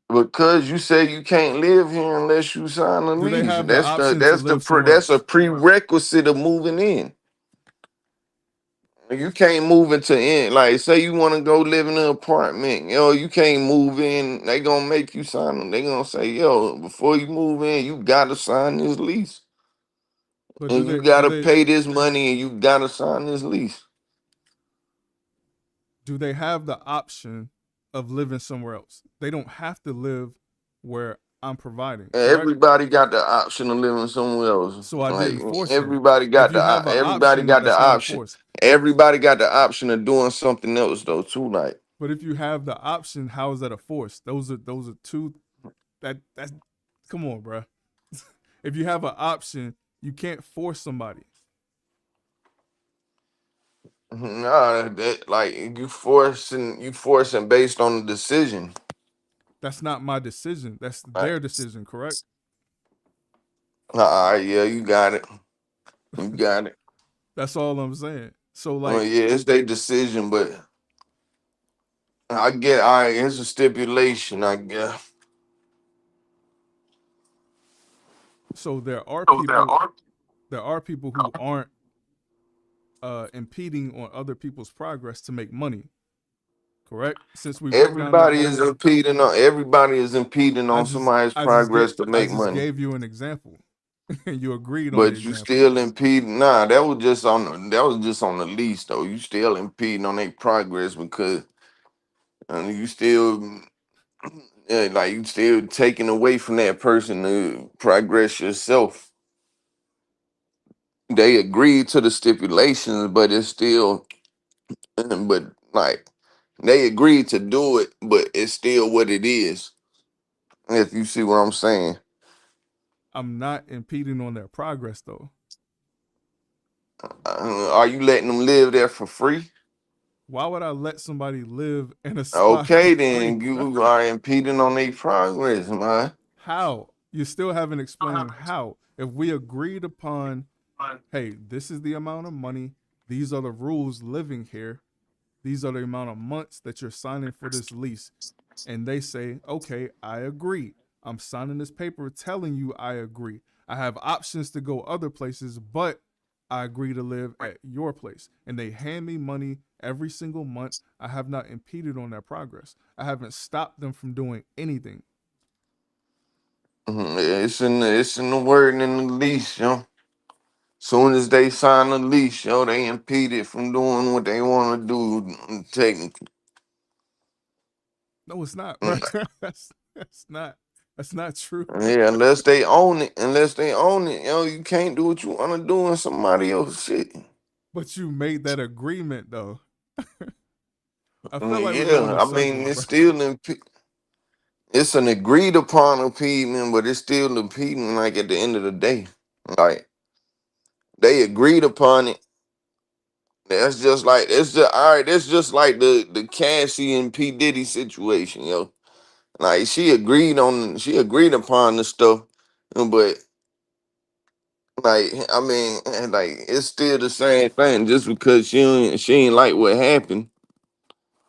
Because you say you can't live here unless you sign a Do they lease. have the option to live somewhere That's a else? prerequisite of moving in. You can't move into in, like, say you want to go live in an apartment, you can't move in. They gonna make you sign them. They gonna say, yo, before you move in, you gotta sign this lease. But And you gotta pay this money and you gotta sign this lease. do they have the option of living somewhere else? They don't have to live where I'm providing, correct? Everybody got the option of living somewhere else. So I Like, didn't force them. everybody If got you have an everybody option, got the that's not option. forced. Everybody got the option of doing something else though too. Like, But if you have the option, how is that a force? Those are two. That's come on, bro. If you have an option, you can't force somebody. nah, that, like, you forcing based on the decision. That's not my decision. That's Like, their decision, correct? yeah, you got it. You got it. That's all I'm saying. So Well, like, yeah, it's their decision, but I get, all right, it's a stipulation, I guess. so there are So there people are. who aren't impeding on other people's progress to make money, correct? Since we broke down that whole, Everybody is impeding I on just somebody's I just get progress to I make just money. gave you an example, and you agreed on the But you example. still impeding. Nah, that was just on the lease though. You still impeding on their progress because you still, yeah, like, you still taking away from that person to progress yourself. They agreed to the stipulations, but it's still, but like, they agreed to do it, but it's still what it is. If you see what I'm saying. I'm not impeding on their progress though. Are you letting them live there for free? Why would I let somebody live in a spot for Okay, free, then bro? you are impeding on their progress, man. How? You still haven't explained how. If we agreed upon, hey, this is the amount of money, these are the rules living here, these are the amount of months that you're signing for this lease, and they say, okay, I agree. I'm signing this paper telling you I agree. I have options to go other places, but I agree to live at your place. And they hand me money every single month. I have not impeded on their progress. I haven't stopped them from doing anything. It's in the word in the lease, yo. Soon as they sign the lease, yo, they impeded from doing what they want to do technically. No, it's not, bro. Mm, That's not true. Yeah, unless they own it. Unless they own it, you can't do what you want to do in somebody else's shit. But you made that agreement though. I feel like we're going Yeah, in I mean, circles, bro. it's an agreed upon impediment, but it's still impeding. Like, at the end of the day, like, they agreed upon it. It's just all right. It's just like the Cassie and P Diddy situation, yo. Like, she agreed upon the stuff, but, like, I mean, like, it's still the same thing. Just because she ain't like what happened,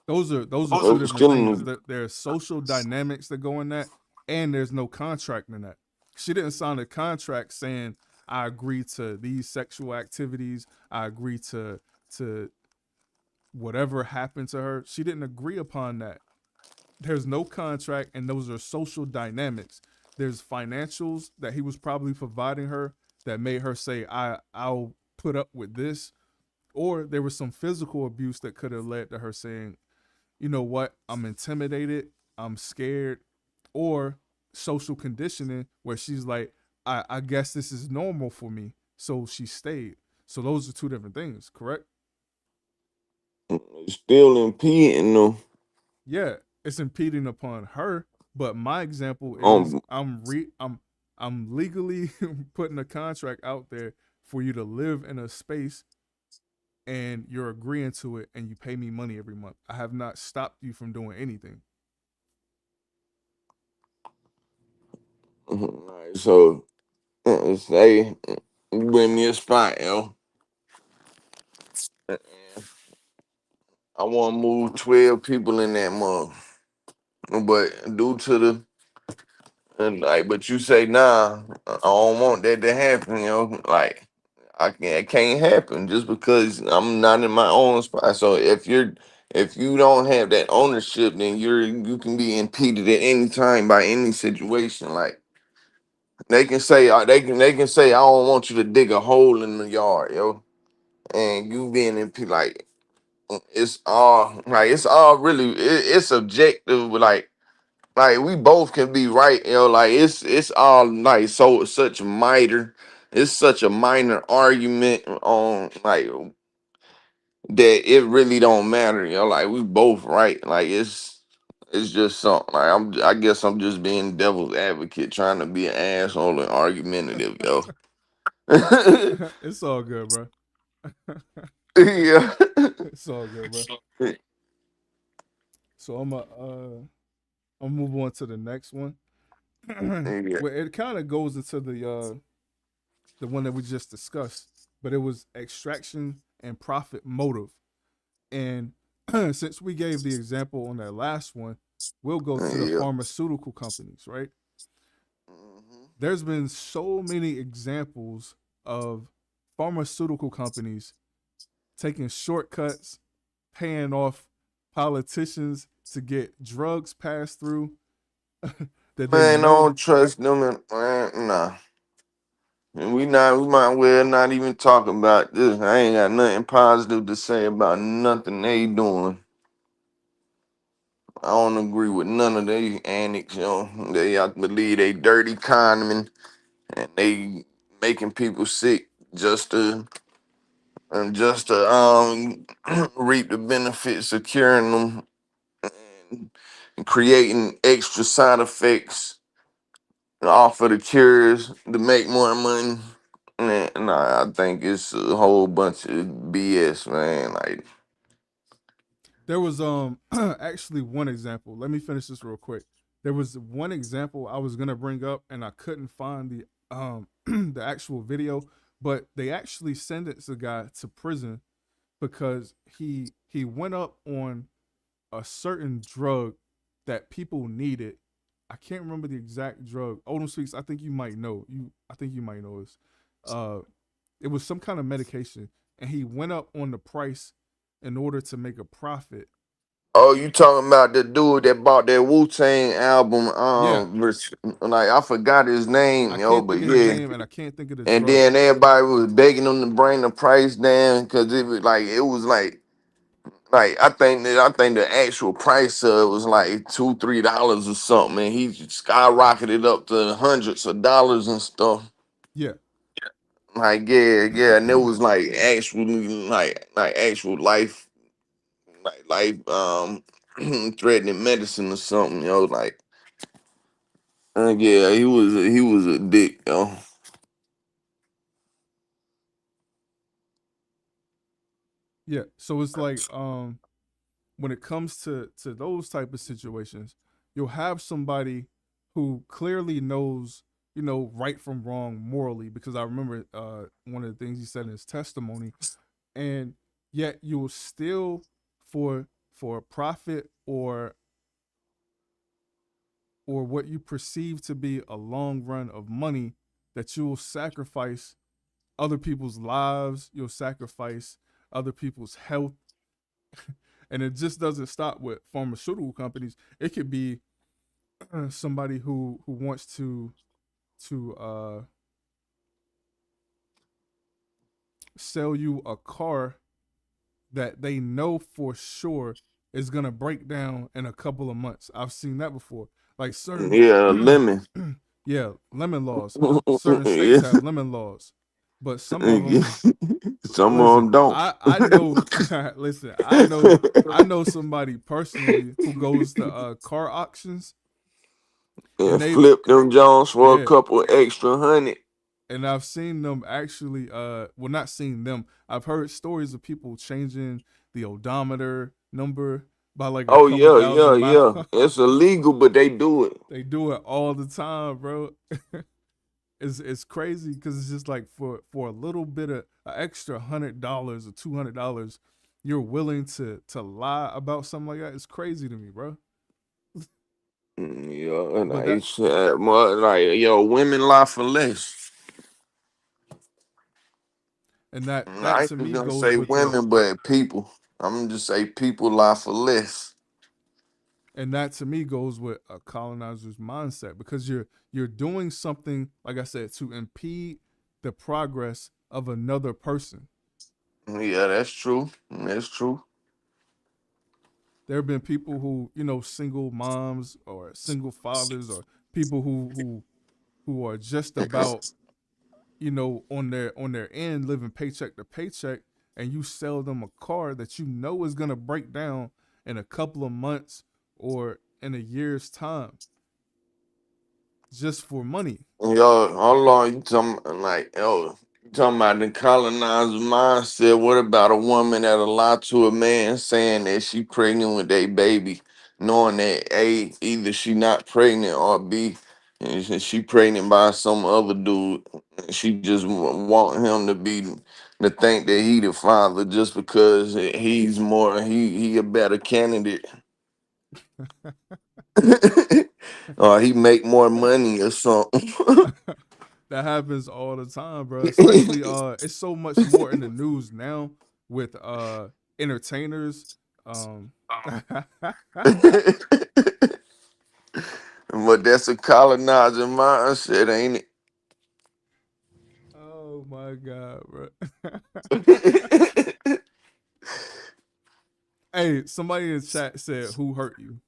Those are two but different things. still, There's social dynamics that go in that, and there's no contract in that. She didn't sign a contract saying I agree to these sexual activities. I agree to whatever happened to her. She didn't agree upon that. There's no contract, and those are social dynamics. There's financials that he was probably providing her that made her say, I'll put up with this. Or there was some physical abuse that could have led to her saying, you know what, I'm intimidated, I'm scared, or social conditioning where she's like, I guess this is normal for me. So she stayed. So those are two different things, correct? Still impeding though. Yeah, it's impeding upon her. But my example is Um, I'm legally putting a contract out there for you to live in a space, and you're agreeing to it, and you pay me money every month. I have not stopped you from doing anything. Alright, so say you bring me a spot, yo. I want to move 12 people in that month, but due to the and like, but you say nah, I don't want that to happen, like. It can't happen just because I'm not in my own spot. So if you don't have that ownership, then you can be impeded at any time by any situation. Like they can say they can say I don't want you to dig a hole in the yard, yo, and you being impeded like it's all really it's subjective. Like we both can be right, like it's all like so such minor. It's such a minor argument on like that it really don't matter, like we both right. Like it's just something. Like I guess I'm just being devil's advocate, trying to be an asshole and argumentative, yo. It's all good, bro. Yeah. It's all good, bro. So I'm move on to the next one. Yeah. Well, it kind of goes into the one that we just discussed, but it was extraction and profit motive. And since we gave the example on that last one, we'll go to the Yeah. pharmaceutical companies, right? Mhm. There's been so many examples of pharmaceutical companies taking shortcuts, paying off politicians to get drugs passed through that they Man, I know. don't trust them, man, nah. And we might well not even talk about this. I ain't got nothing positive to say about nothing they doing. I don't agree with none of these antics, They I believe they dirty conmen and they making people sick just to reap the benefits of curing them and creating extra side effects off of the cures to make more money. Man, nah, I think it's a whole bunch of BS, man. Like, There was actually one example. Let me finish this real quick. There was one example I was gonna bring up, and I couldn't find the the actual video, but they actually sentenced a guy to prison because he went up on a certain drug that people needed. I can't remember the exact drug. Odom Speaks, I think you might know. I think you might know this. Uh, it was some kind of medication, and he went up on the price in order to make a profit. oh, you talking about the dude that bought that Wu-Tang album? Yeah, Like I forgot his I name, can't but think of his yeah. name, and I can't think of the And drug. then everybody was begging him to bring the price down because it was like I think the actual price of it was like $2-3 or something, and he skyrocketed up to hundreds of dollars and stuff. Yeah, Like yeah, and it was like actually like actual life threatening medicine or something, like yeah, he was a dick, yo. yeah. So it's like when it comes to those type of situations, you'll have somebody who clearly knows, right from wrong morally, because I remember one of the things he said in his testimony, and yet you will still for profit or what you perceive to be a long run of money, that you will sacrifice other people's lives, you'll sacrifice other people's health. And it just doesn't stop with pharmaceutical companies. It could be somebody who wants to sell you a car that they know for sure is gonna break down in a couple of months. I've seen that before. Like certain, Yeah, lemon. yeah, lemon laws. Certain states Yeah. have lemon laws, but some of them, Some of listen. them don't. I know. Listen, I know somebody personally who goes to car auctions, and And they, flip them Jones for a yeah, couple extra hundred. and I've seen them actually. Well, not seen them. I've heard stories of people changing the odometer number by like a Oh couple yeah, yeah, thousand miles. yeah. It's illegal, but they do it. They do it all the time, bro. It's crazy because it's just like for a little bit of an extra $100 or $200, you're willing to lie about something like that. It's crazy to me, bro. Yeah, and But I that said, like, yo, women lie for less. and that I that ain't to just me gonna goes say with the women, but people. I'm gonna just say people lie for less. and that to me goes with a colonizer's mindset because you're doing something like I said to impede the progress of another person. Yeah, that's true. That's true. There have been people who, single moms or single fathers or people who are just about, on their end living paycheck to paycheck, and you sell them a car that you know is gonna break down in a couple of months or in a year's time just for money. Yo, how long you talking like yo? You talking about the colonizer mindset? What about a woman that'll lie to a man saying that she pregnant with a baby, knowing that A, either she not pregnant or B, and she pregnant by some other dude. And she just want him to think that he the father just because he's more he a better candidate. Or he make more money or something. That happens all the time, bro. Especially it's so much more in the news now with entertainers. Um But that's a colonizer mindset, ain't Oh my god, bro. it? Hey, somebody in the chat said who hurt you?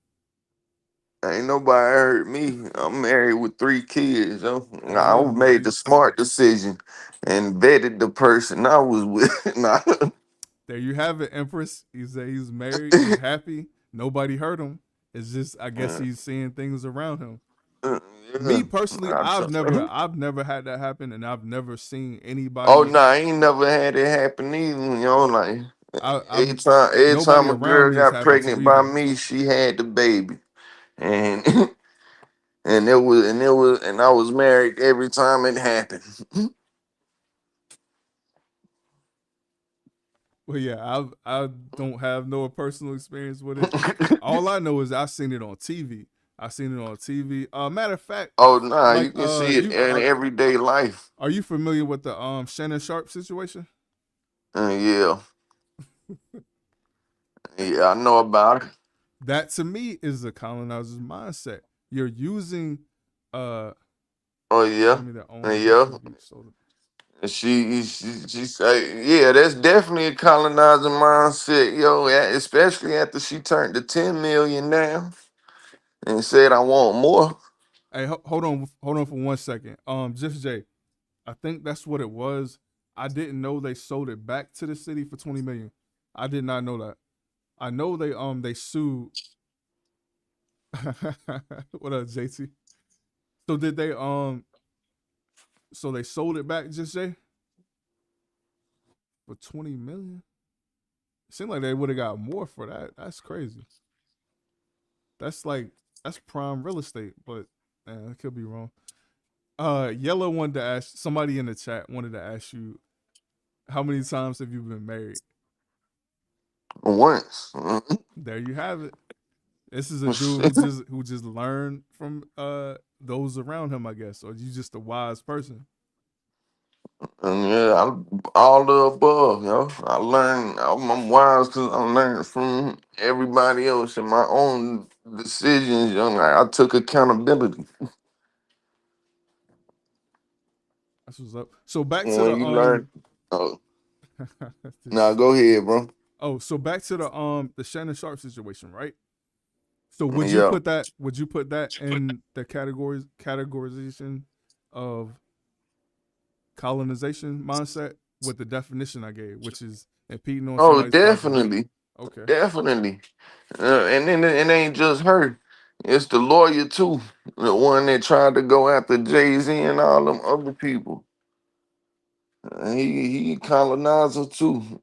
Ain't nobody hurt me. I'm married with 3 kids. Yo. I I know. made the smart decision and vetted the person I was with. Nah. There you have it, Empress. He said he's married, he's happy, nobody hurt him. It's just I guess he's seeing things around him. Me Yeah. personally, I I've never t- I've never had that happen, and I've never seen Oh anybody. no, I ain't never had it happen either. Like I've every nobody time a around girl me has got happened to pregnant by either. me, she had the baby. And and I was married every time it happened. Well, yeah, I don't have no personal experience with it. All I know is I seen it on TV. I seen it on TV. Matter of fact, Oh nah, like you can see it you in everyday life. are you familiar with the Shannon Sharp situation? Yeah, yeah, I know about it. That to me is the colonizer's mindset. You're using uh Oh yeah, enemy that owns you yeah. should be sold. And she say, yeah, that's definitely a colonizer mindset, yo. Especially after she turned the 10 million down and said, "I want more." Hey, hold on for 1 second. Just Jay, I think that's what it was. I didn't know they sold it back to the city for 20 million. I did not know that. I know they sued. What up, JT? So did they so they sold it back, just Jay, for 20 million? It seemed like they would have got more for that. That's crazy. That's like that's prime real estate, but I could be wrong. Yellow wanted to ask somebody in the chat wanted to ask you how many times have you been married? Once. There you have it. This is a dude who just learned from those around him, I guess, or you just a wise person. And yeah, all the above, yo. I'm wise because I learned from everybody else and my own decisions, yo. Like, I took accountability. That's what's up. So back to When the you learn, oh, now this, go ahead, bro. oh, so back to the Shannon Sharp situation, right? So Yeah. would you put that in the categorization of colonization mindset with the definition I gave, which is impeding on Oh, somebody's progress? definitely. Okay. Definitely. And then it ain't just her. It's the lawyer too. The one that tried to go after Jay-Z and all them other people. He colonizer too.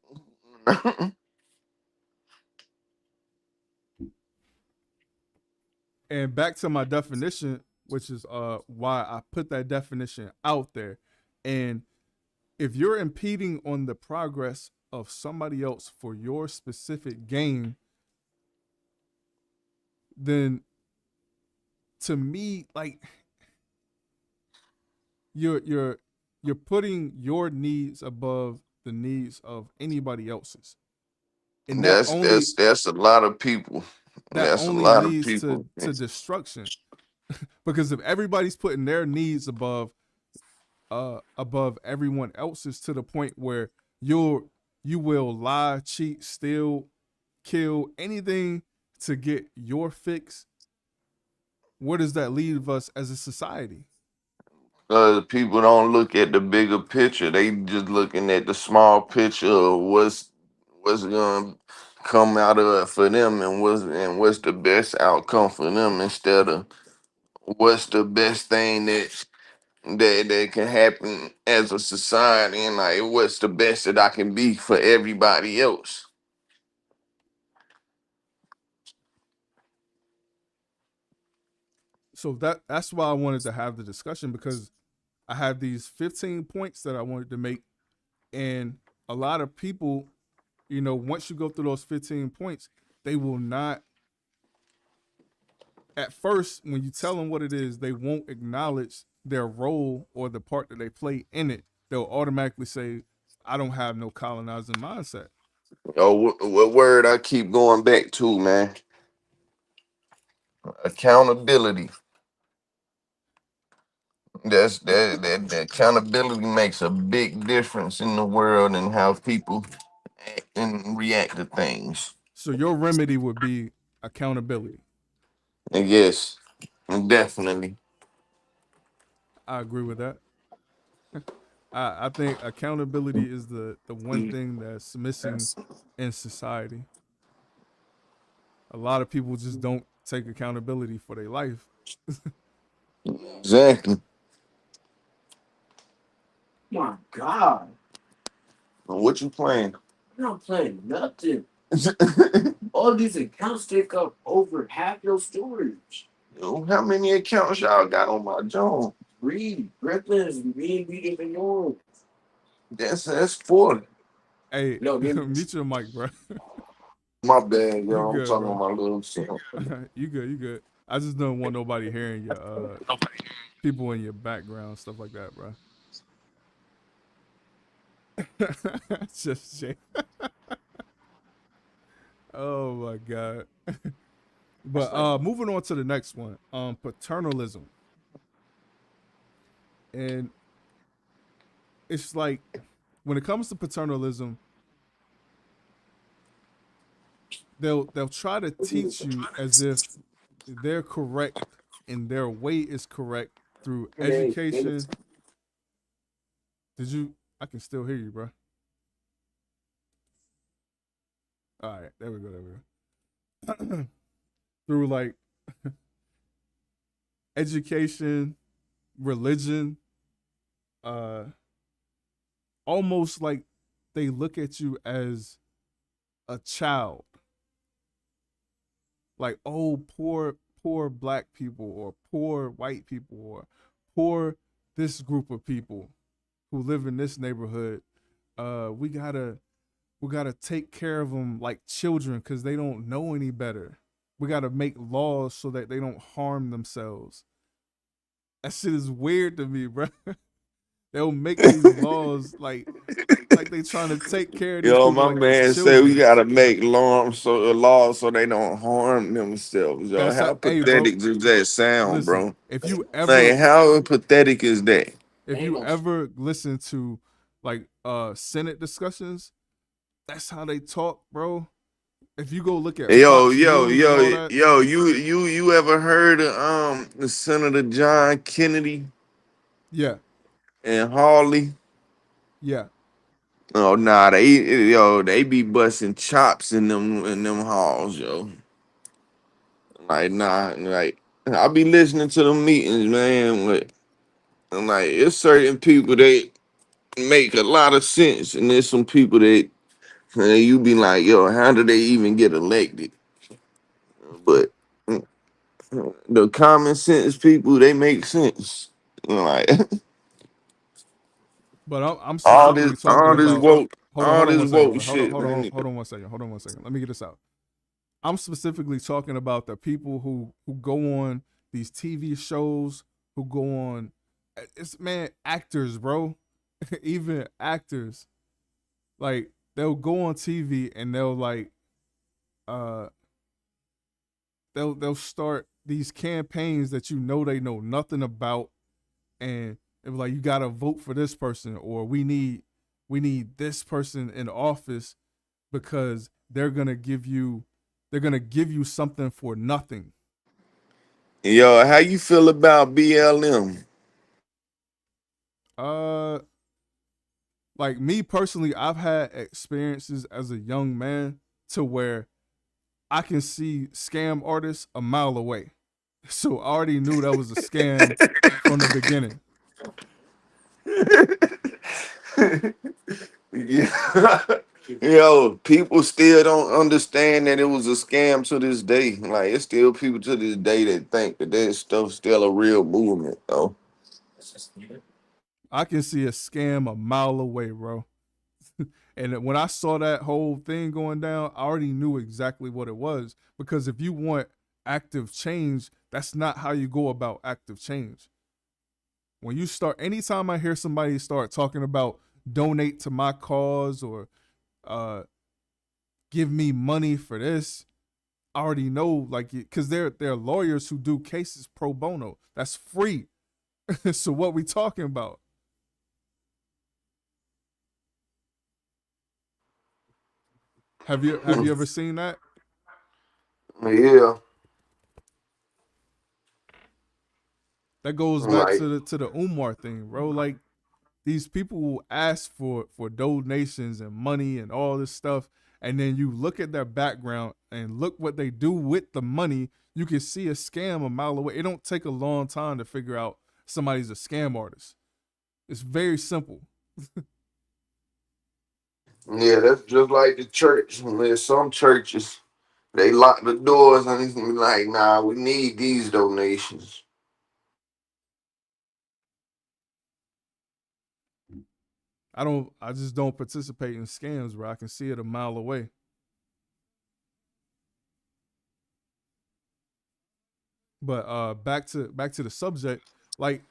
And back to my definition, which is why I put that definition out there. And if you're impeding on the progress of somebody else for your specific gain, then to me, like you're you're putting your needs above the needs of anybody else's. And That's a lot of people. that That's a only lot of leads people. to destruction. Because if everybody's putting their needs above everyone else's to the point where you will lie, cheat, steal, kill, anything to get your fix, where does that leave us as a society? People don't look at the bigger picture. They just looking at the small picture of what's gonna come out of it for them and what's the best outcome for them instead of what's the best thing that can happen as a society and like what's the best that I can be for everybody else. So that's why I wanted to have the discussion, because I have these 15 points that I wanted to make, and a lot of people, once you go through those 15 points, they will not, at first, when you tell them what it is, they won't acknowledge their role or the part that they play in it. They'll automatically say, I don't have no colonizing mindset. Oh, what word I keep going back to, man? Accountability. That accountability makes a big difference in the world and how people act and react to things. So your remedy would be accountability. And yes, definitely. I agree with that. I think accountability is the one thing that's missing in society. A lot of people just don't take accountability for their life. Exactly. My God. What you playing? I'm not playing nothing. All these accounts take up over half your storage. Yo, how many accounts y'all got on my John? Three. Brooklyn's me bigger than yours. That's 40. Hey, No, mute your mic, bro. my bad, You yo. I'm good, talking bro. about my little son. You good, you good. I just don't want nobody hearing your people in your background, stuff like that, bro. Just Jay. Oh my god. But moving on to the next one, paternalism. And it's like when it comes to paternalism, they'll try to teach you as if they're correct and their way is correct through education. Did you? I can still hear you, bro. All right, there we go. There we go. Through like education, religion, uh, almost like they look at you as a child, like, oh, poor black people, or poor white people, or poor this group of people who live in this neighborhood. We gotta take care of them like children because they don't know any better. We gotta make laws so that they don't harm themselves. That shit is weird to me, bro. they'll make these laws like they trying to take care of these Yo, people my like they man said we children. gotta make laws so they don't harm themselves. Yo, That's how, how hey, bro. pathetic does that sound, Listen, bro? Like, if how pathetic is that? you ever listen to like Senate discussions, that's how they talk, bro. If you go look at Yo, Fox yo, News and yo, all that, yo, you ever heard of the Senator John Kennedy yeah, and Hawley? yeah. Oh nah, they be busting chops in them halls, yo. Like nah, like I be listening to the meetings, man. But I'm like, it's certain people that make a lot of sense, and there's some people that you be like, yo, how do they even get elected? But the common sense people, they make sense. Like But I'm specifically talking all this about. woke, Hold all on this one second, woke bro. shit, man. Hold on one second. Hold on one second. Let me get this out. I'm specifically talking about the people who go on these TV shows, who go on. It's man, actors, bro. Even actors, like they'll go on TV and they'll like, uh, they'll start these campaigns that you know they know nothing about, and it was like you gotta vote for this person, or we need this person in office because they're gonna give you something for nothing. Yo, how you feel about BLM? Uh, like me personally, I've had experiences as a young man to where I can see scam artists a mile away. So I already knew that was a scam from the beginning. Yeah. Yo, people still don't understand that it was a scam to this day. Like, it's still people to this day that think that that stuff's still a real movement, though. I can see a scam a mile away, bro. And when I saw that whole thing going down, I already knew exactly what it was. Because if you want active change, that's not how you go about active change. When you start, anytime I hear somebody start talking about donate to my cause or uh, give me money for this, I already know, like, because there are lawyers who do cases pro bono. That's free. So what we talking about? Have you ever seen that? Yeah. That goes back Like, to the Umar thing, bro. Like these people will ask for donations and money and all this stuff, and then you look at their background and look what they do with the money. You can see a scam a mile away. It don't take a long time to figure out somebody's a scam artist. It's very simple. yeah, that's just like the church. There's some churches, they lock the doors and it's like, nah, we need these donations. I just don't participate in scams where I can see it a mile away. But back to the subject, like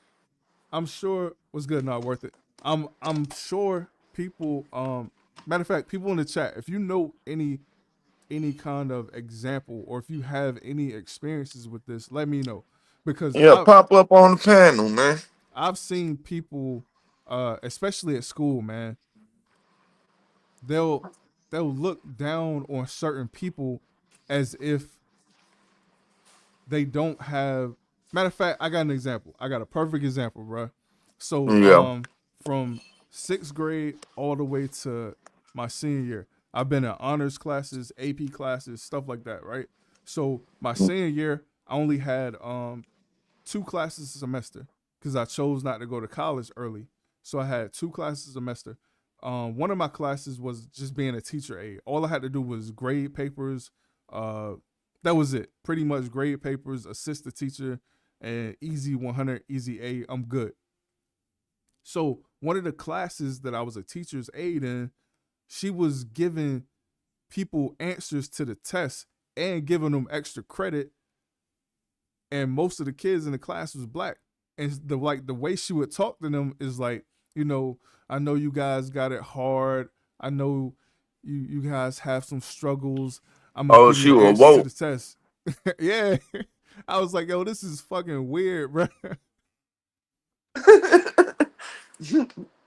I'm sure was good, not worth it. I'm sure people matter of fact, people in the chat, if you know any kind of example or if you have any experiences with this, let me know. Because Yeah, pop up on the panel, man. I've seen people especially at school, man, they'll they'll look down on certain people as if they don't have. Matter of fact, I got an example. I got a perfect example, bro. So, Yeah. from sixth grade all the way to my senior year, I've been in honors classes, AP classes, stuff like that, right? So my senior year, I only had two classes a semester because I chose not to go to college early. So I had two classes a semester. One of my classes was just being a teacher aide. All I had to do was grade papers. Uh, that was it. Pretty much grade papers, assist the teacher, and easy 100, easy A. I'm good. So one of the classes that I was a teacher's aide in, she was giving people answers to the test and giving them extra credit, and most of the kids in the class was black. And the way she would talk to them is like, You know, I know you guys got it hard. I know you guys have some struggles. I'm gonna Oh, give you she the was answers to woke. the test. Yeah. I was like, yo, this is fucking weird, bro.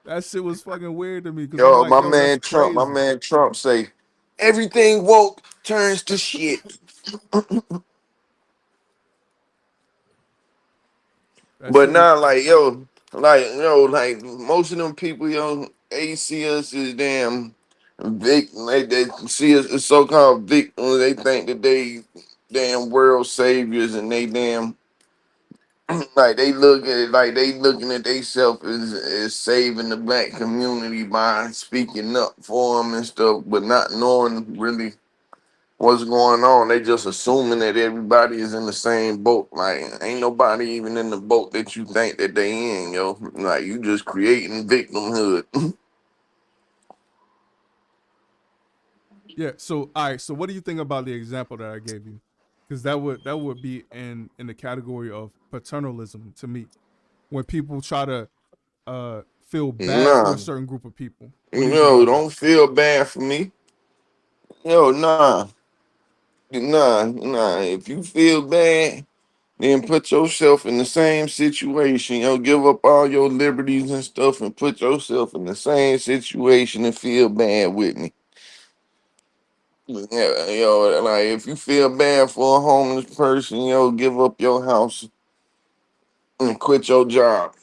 That shit was fucking weird to me because I'm Yo, like, yo, that's My crazy. man Trump say everything woke turns to shit. That But shit was now, like most of them people, they see us as damn victim. They see us as so-called victims. They think that they damn world saviors, and they damn like they look at it like they looking at themselves as saving the black community by speaking up for them and stuff, but not knowing really what's going on. They just assuming that everybody is in the same boat. Like ain't nobody even in the boat that you think that they in, yo. Like you just creating victimhood. yeah. So all right. So what do you think about the example that I gave you? Because that would be in the category of paternalism to me. When people try to feel bad for Nah, a certain group of people. What do you think about that? don't feel bad for me. Nah, nah. If you feel bad, then put yourself in the same situation. Give up all your liberties and stuff and put yourself in the same situation and feel bad with me. Yeah, like if you feel bad for a homeless person, give up your house and quit your job.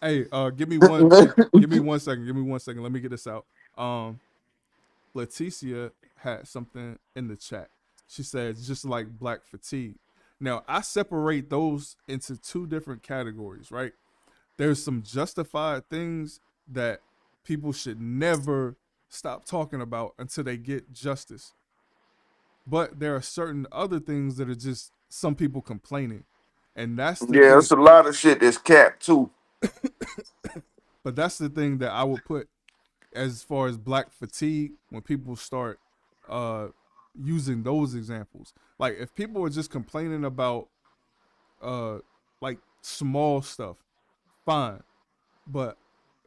Hey, give me 1 second. Give me 1 second. Let me get this out. Um, Leticia had something in the chat. She said, just like black fatigue. Now, I separate those into two different categories, right? There's some justified things that people should never stop talking about until they get justice. But there are certain other things that are just some people complaining. And that's the Yeah, thing. it's a lot of shit that's capped too. But that's the thing that I would put as far as black fatigue when people start uh using those examples. Like if people are just complaining about uh like small stuff, fine. But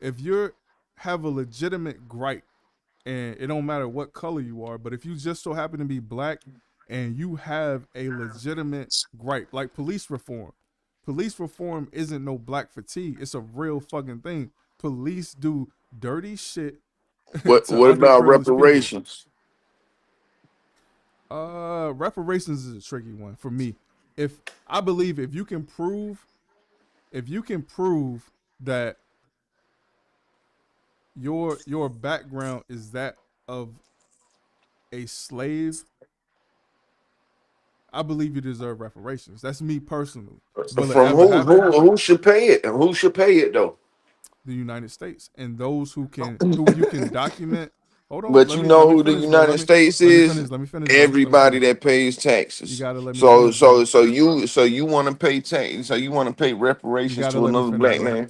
if you're have a legitimate gripe and it don't matter what color you are, but if you just so happen to be black and you have a legitimate gripe, like police reform isn't no black fatigue. It's a real fucking thing. Police do dirty shit to What about underprivileged people. reparations? Reparations is a tricky one for me. If I believe if you can prove that your background is that of a slave, I believe you deserve reparations. That's me personally. Will it From ever who? happen? Who should pay it? Who should pay it though? The United States and those who you can document. Hold on, But let you me let know me who the finish, bro. United States Let me is? finish. Let me finish, bro. Let me Everybody finish. that pays You taxes. gotta let me So finish, bro. so so you want to pay tax? So you want to pay You reparations gotta to let me another finish, black bro. man?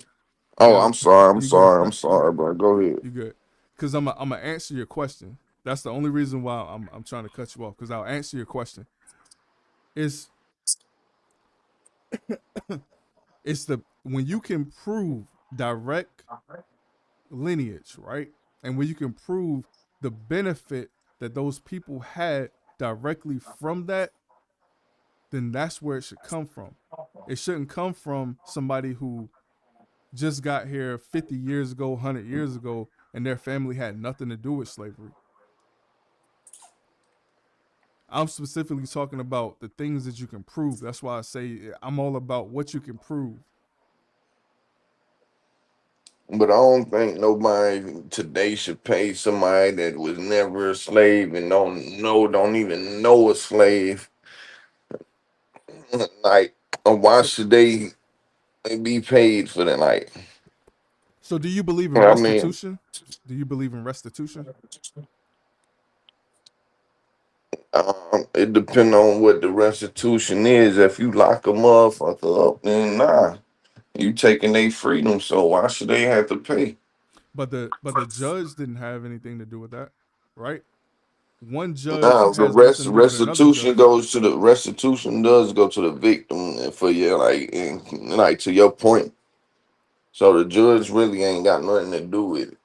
You Oh, gotta. I'm sorry. I'm You good? sorry. I'm sorry, bro. Go ahead. You good? Because I'm gonna answer your question. That's the only reason why I'm trying to cut you off. Because I'll answer your question. It's it's the when you can prove direct lineage, right? And when you can prove the benefit that those people had directly from that, then that's where it should come from. It shouldn't come from somebody who just got here 50 years ago, 100 years ago, and their family had nothing to do with slavery. I'm specifically talking about the things that you can prove. That's why I say I'm all about what you can prove. But I don't think nobody today should pay somebody that was never a slave and don't even know a slave. Like, why So should they be paid for that? Like, so do you believe in I mean, restitution? Do you believe in restitution? it depends on what the restitution is. If you lock a motherfucker up, then nah, you taking their freedom. So why should they have to pay? But the judge didn't have anything to do with that, right? One judge Nah, the has nothing to do with another judge. restitution does go to the victim for your like to your point. So the judge really ain't got nothing to do with it.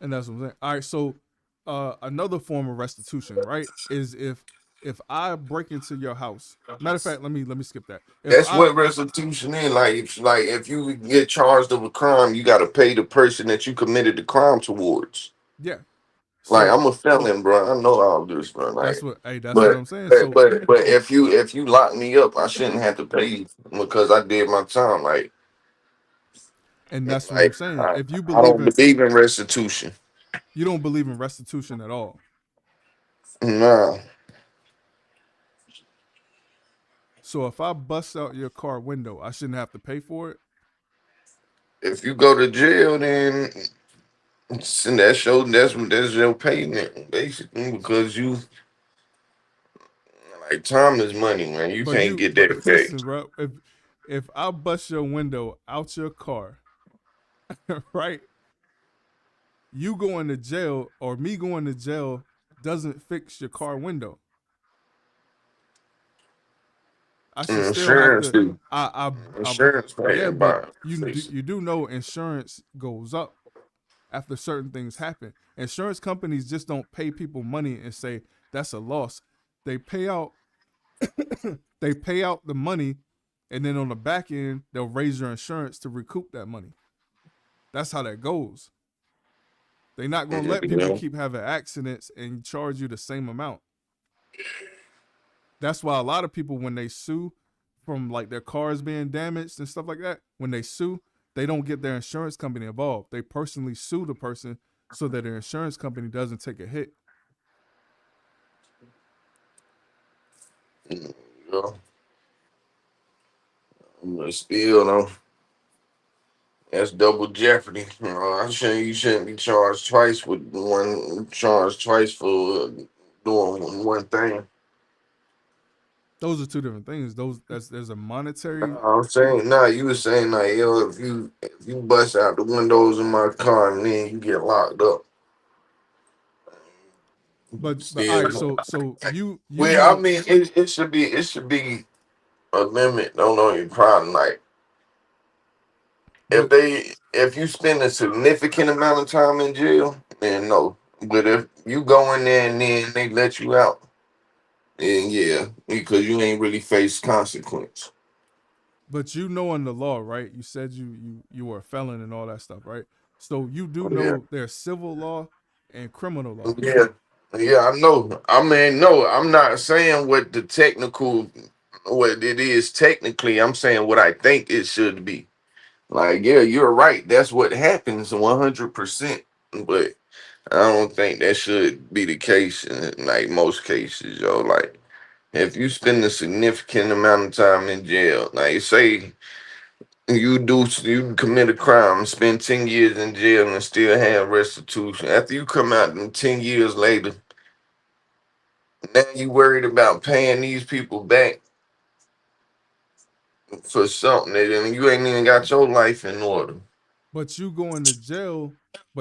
And that's what I'm saying. All right, so another form of restitution, right, is if I break into your house. Matter of fact, let me skip that. If That's I what restitution is. Like if you get charged of a crime, you got to pay the person that you committed the crime towards. yeah, Like so I'm a felon, bro. I know all this, bro. that's Like, what hey, that's what but I'm saying. but So but but if you lock me up, I shouldn't have to pay you because I did my time. and that's what I'm Like saying. I, If you I believe don't in believe in restitution. you don't believe in restitution at all. Nah, So if I bust out your car window, I shouldn't have to pay for it. if you go to jail, then that's your payment basically because you like time is money, man. You can't get But that back. listen, bro, if I bust your window out your car, right? You going to jail or me going to jail doesn't fix your car window. I should still have Insurance to. do. I Insurance yeah, paying but by you do know insurance goes up after certain things happen. Insurance companies just don't pay people money and say that's a loss. They pay out they pay out the money, and then on the back end they'll raise your insurance to recoup that money. That's how that goes. They're not gonna let you people know. keep having accidents and charge you the same amount. That's why a lot of people, when they sue from like their cars being damaged and stuff like that, when they sue, they don't get their insurance company involved. They personally sue the person so that their insurance company doesn't take a hit. You know. But still though, that's double jeopardy. You shouldn't be charged twice with one charged twice for doing one thing. Those are two different things. There's a monetary, I'm saying, nah, you were saying, nah, yo, if you bust out the windows in my car and then you get locked up, but all right. still. So you Well, I know, mean, it should be a limit on your crime. Like but if you spend a significant amount of time in jail, then no. But if you go in there and then they let you out, then yeah, because you ain't really faced consequence. you know in the law, right? You said you were a felon and all that stuff, right? So you do Yeah. know there's civil law and criminal law. Yeah, yeah, I know. I mean, no, I'm not saying what it is technically. I'm saying what I think it should be. Like, yeah, you're right. That's what happens 100%. But I don't think that should be the case in like most cases, yo. Like, if you spend a significant amount of time in jail, like say you commit a crime, spend 10 years in jail and still have restitution. After you come out and 10 years later, now you worried about paying these people back for something and you ain't even got your life in order. But you going to jail,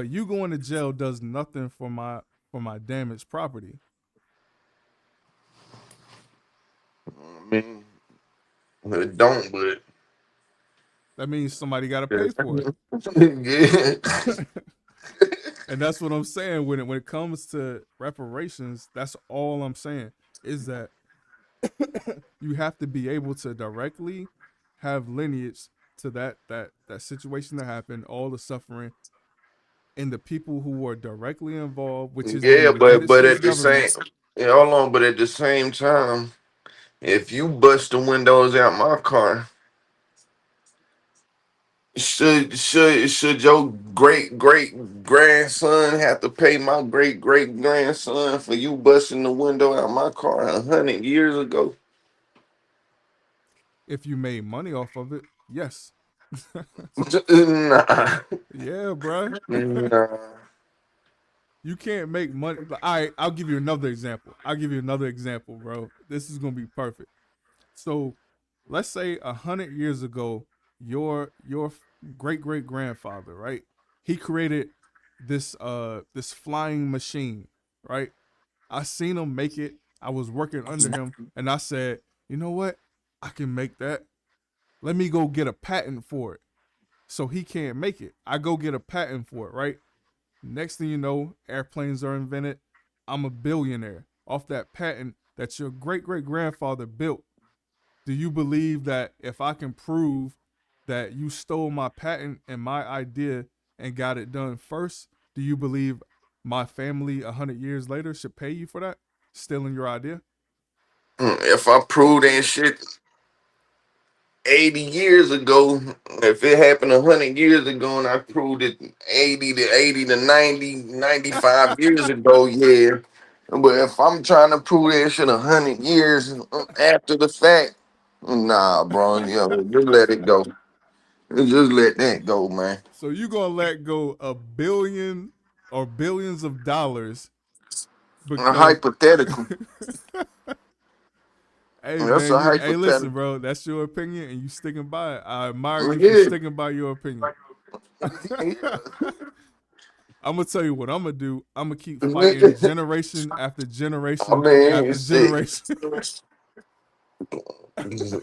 you going to jail does nothing for my damaged property. I mean, it don't, but That means somebody got to pay for yeah. it. And that's what I'm saying when it comes to reparations, that's all I'm saying is that you have to be able to directly have lineage to that situation that happened, all the suffering, and the people who were directly involved, which is the Yeah, United but States at the same, government. yeah, hold on, but at the same time, if you bust the windows out my car, should your great grandson have to pay my great grandson for you busting the window out my car 100 years ago? If you made money off of it, yes. Nah, Yeah, bruh. nah. You can't make money. All right, I'll give you another example. Bro. This is gonna be perfect. So, let's say 100 years ago, your great great grandfather, right? He created this flying machine, right? I seen him make it. I was working under him, and I said, you know what? I can make that. Let me go get a patent for it. So he can't make it. I go get a patent for it, right? Next thing you know, airplanes are invented. I'm a billionaire off that patent that your great great grandfather built. Do you believe that if I can prove that you stole my patent and my idea and got it done first, do you believe my family 100 years later should pay you for that? Stealing your idea? If I prove that shit 80 years ago, if it happened 100 years ago and I proved it 80 to 90, 95 years ago, yeah. But if I'm trying to prove that shit 100 years after the fact, nah, bro, just let it go. Just let that go, man. So you gonna let go a billion or billions of dollars A because hypothetical. hey That's man, a hey listen, hypothetical. bro, that's your opinion and you sticking by it. I admire you for Yeah. sticking by your opinion. Yeah. I'm gonna tell you what I'm gonna do. I'm gonna keep fighting Nigga, generation after I generation mean, after shit. generation.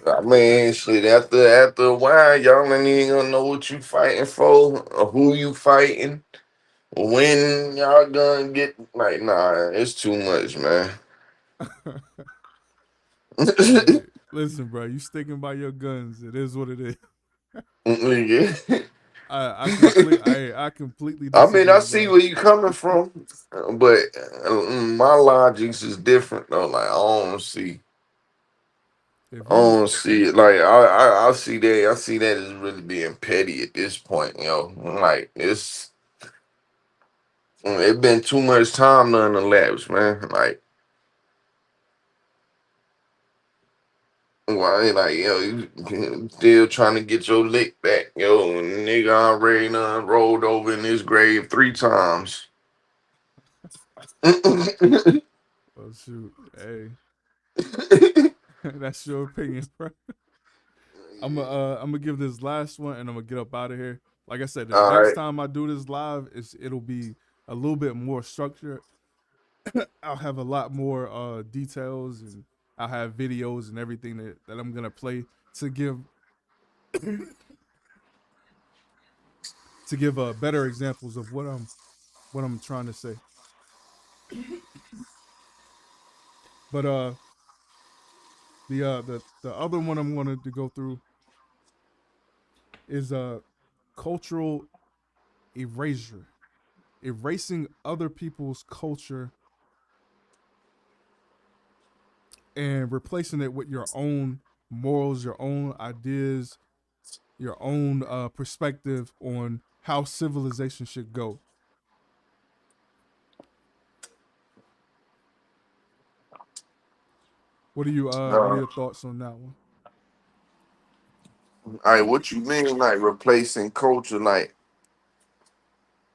I mean, shit. After a while, y'all ain't even gonna know what you fighting for, or who you fighting, when y'all gonna get like. Nah, it's too much, man. Hey, listen, bro, you sticking by your guns. It is what it is. Nigga. I completely I mean, I disagree, see bro. where you coming from, but my logics is different though. Like If I you don't see it. Like I see that. I see that as really being petty at this point. Like it been too much time done elapsed, man. Like why, like you still trying to get your lick back, nigga already done rolled over in his grave 3 times. oh shoot, hey, that's your opinion, bro. I'm gonna give this last one and I'm gonna get up out of here. Like I said, the All next right. time I do this live, it'll be a little bit more structured. I'll have a lot more details and I'll have videos and everything that I'm gonna play to give better examples of what I'm trying to say. But the other one I'm wanted to go through is cultural erasure, erasing other people's culture and replacing it with your own morals, your own ideas, your own perspective on how civilization should go. What are All your thoughts on that one? right. What you mean, like replacing culture? Like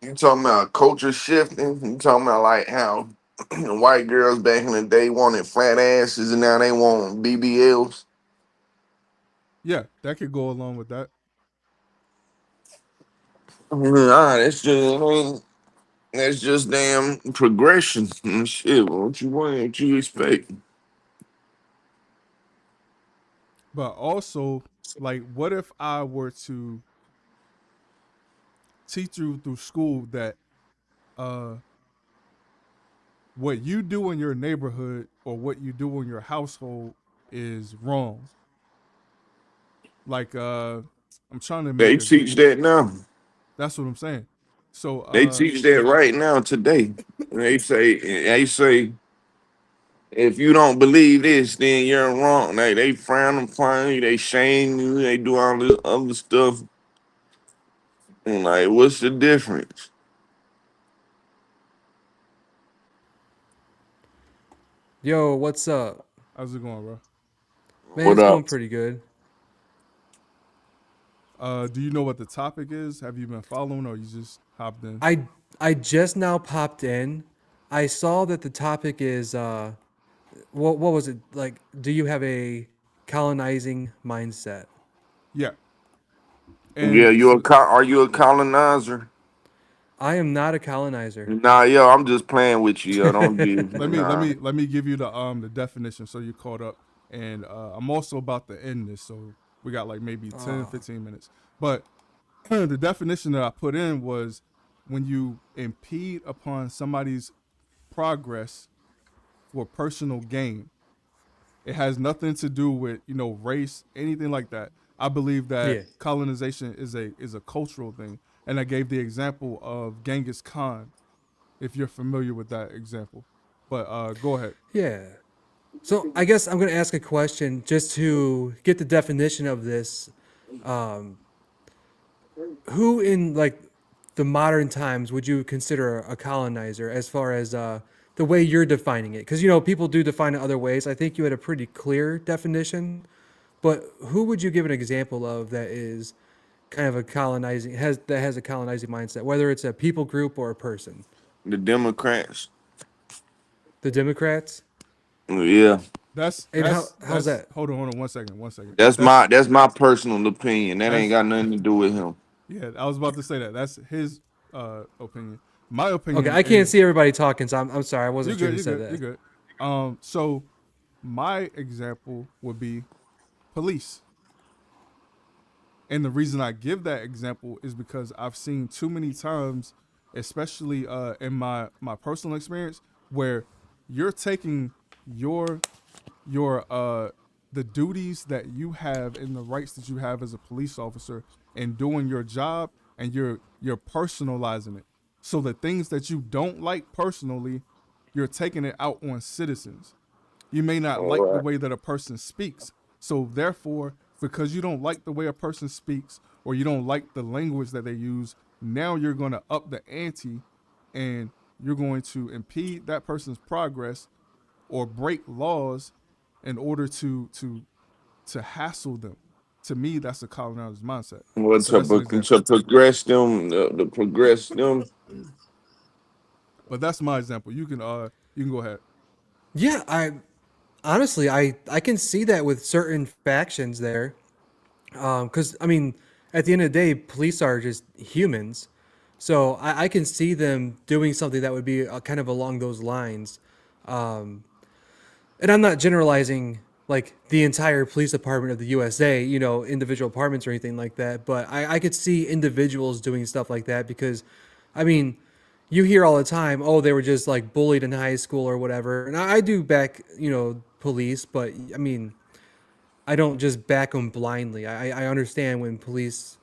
you talking about culture shifting? You talking about like how white girls back in the day wanted flat asses and now they want BBLs? Yeah, that could go along with that. Nah, that's just damn progression and shit. What you want? What you expect? But also, like, what if I were to teach you through school that uh what you do in your neighborhood or what you do in your household is wrong. Like I'm trying to They make a good teach that now. that's what I'm saying. So They teach that right now today. They say if you don't believe this, then you're wrong. They frown upon you, they shame you, they do all this other stuff. And like, what's the difference? Yo, what's up? how's it going, bro? Man, What it's up? going pretty good. Do you know what the topic is? Have you been following or you just hopped in? I just now popped in. I saw that the topic is what was it? Like, do you have a colonizing mindset? Yeah. Yeah, And so are you a colonizer? I am not a colonizer. Nah, yo, I'm just playing with you. Yo. Don't be nah. let me give you the definition so you're caught up. And I'm also about to end this, so We got like maybe 10, 15 minutes. But the definition that I put in was when you impede upon somebody's progress for personal gain. It has nothing to do with, race, anything like that. I believe that Yeah. colonization is a cultural thing. And I gave the example of Genghis Khan, if you're familiar with that example. But go ahead. Yeah. So I guess I'm going to ask a question just to get the definition of this. Um, who in like the modern times would you consider a colonizer as far as the way you're defining it? Because people do define it other ways. I think you had a pretty clear definition, but who would you give an example of that is kind of a colonizing has a colonizing mindset, whether it's a people group or a person? The Democrats. The Democrats. Yeah, That's And that's how's that's that? hold on 1 second, 1 second. that's That's my personal opinion. That ain't that's got nothing to do with him. yeah, I was about to say that. That's his opinion. My Okay, opinion I can't is see everybody talking, so I'm sorry, I you're wasn't sure good, who you're said good, you're that. good. So my example would be police. And the reason I give that example is because I've seen too many times, especially in my personal experience, where you're taking your your the duties that you have and the rights that you have as a police officer and doing your job, and you're personalizing it. So the things that you don't like personally, you're taking it out on citizens. You may not All like the right. way that a person speaks. So therefore, because you don't like the way a person speaks or you don't like the language that they use, now you're going to up the ante and you're going to impede that person's progress or break laws in order to hassle them. To me, that's a colonizer's mindset. Well, So that's an example. to progress them, to progress them. But that's my example. You can go ahead. Yeah, I honestly I can see that with certain factions there, because I mean, at the end of the day, police are just humans, so I can see them doing something that would be kind of along those lines. Um, and I'm not generalizing like the entire police department of the USA, individual departments or anything like that, but I could see individuals doing stuff like that because, I mean, you hear all the time, oh, they were just like bullied in high school or whatever. And I do back, police, but I mean, I don't just back them blindly. I understand when police,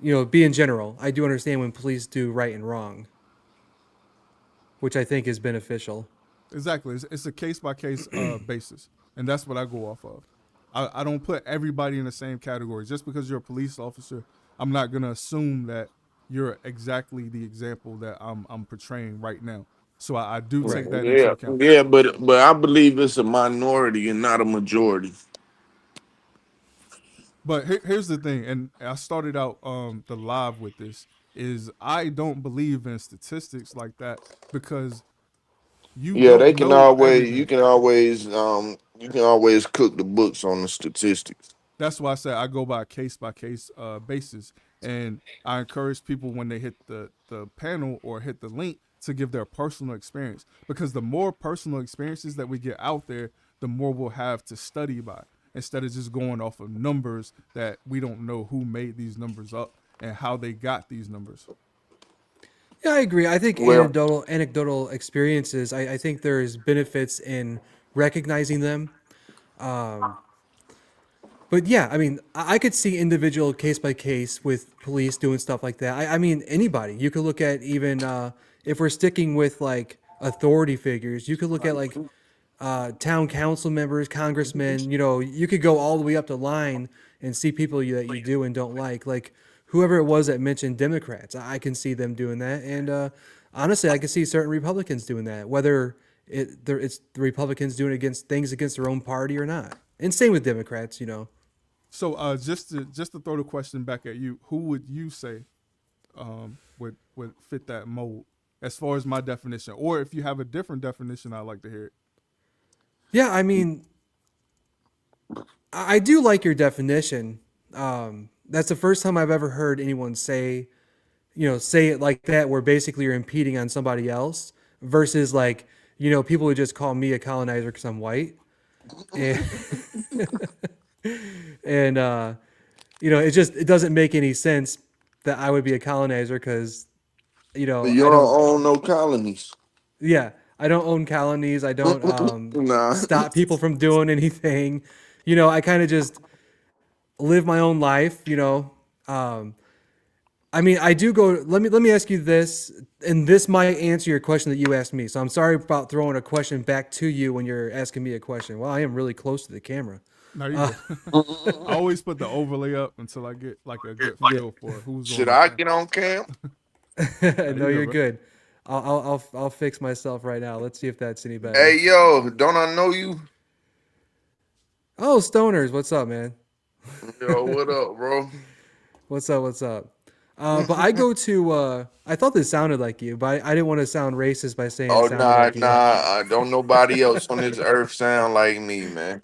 be in general, I do understand when police do right and wrong, which I think is beneficial. Exactly. It's a case by case basis, and that's what I go off of. I don't put everybody in the same category. Just because you're a police officer, I'm not gonna assume that you're exactly the example that I'm portraying right now. So I do take that into Yeah, account. yeah, but I believe it's a minority and not a majority. But here's the thing, and I started out the live with this is I don't believe in statistics like that because you Yeah, don't know everything. you can always cook the books on the statistics. That's why I say I go by case basis, and I encourage people when they hit the panel or hit the link to give their personal experience, because the more personal experiences that we get out there, the more we'll have to study by, instead of just going off of numbers that we don't know who made these numbers up and how they got these numbers. Yeah, I agree. I think Well, anecdotal experiences. I think there's benefits in recognizing them. Um, but yeah, I mean, I could see individual case by case with police doing stuff like that. I mean, anybody. You could look at even if we're sticking with like authority figures. You could look at like town council members, congressmen. You could go all the way up the line and see people that you do and don't like. Like whoever it was that mentioned Democrats, I can see them doing that. And honestly, I can see certain Republicans doing that, whether it's the Republicans doing against things against their own party or not. And same with Democrats. So just to throw the question back at you, who would you say would fit that mold as far as my definition, or if you have a different definition, I'd like to hear it. Yeah, I mean, I do like your definition. That's the first time I've ever heard anyone say it like that, where basically you're impeding on somebody else versus like, people would just call me a colonizer because I'm white. And, and it doesn't make any sense that I would be a colonizer because You I don't don't. own no colonies. Yeah, I don't own colonies. I don't Nah. stop people from doing anything. I kind of just live my own life. Um, I mean, I do go. Let me ask you this, and this might answer your question that you asked me. So I'm sorry about throwing a question back to you when you're asking me a question. Well, I am really close to the camera. No, you good. I always put the overlay up until I get like a good Yeah. feel for who's Should on the I camera. get on cam? No, You you're good, bro. good. I'll fix myself right now. Let's see if that's any better. Hey yo, don't I know you? Oh, stoners, what's up, man? Yo, what up, bro? What's up? What's up? But I go to. I thought this sounded like you, but I didn't want to sound racist by saying it Oh sounded nah, like you. nah. Don't nobody else on this earth sound like me, man.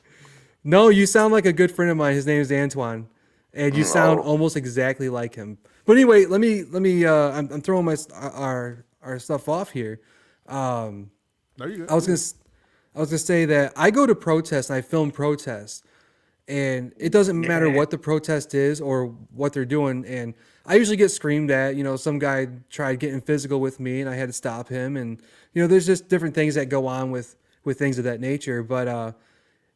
No, you sound like a good friend of mine. His name is Antoine, and you sound Oh, almost exactly like him. But anyway, let me. I'm throwing our stuff off here. Um, No, you good. I was gonna s- I was gonna say that I go to protests and I film protests, and it doesn't matter what the protest is or what they're doing. And I usually get screamed at. Some guy tried getting physical with me, and I had to stop him. And there's just different things that go on with things of that nature. But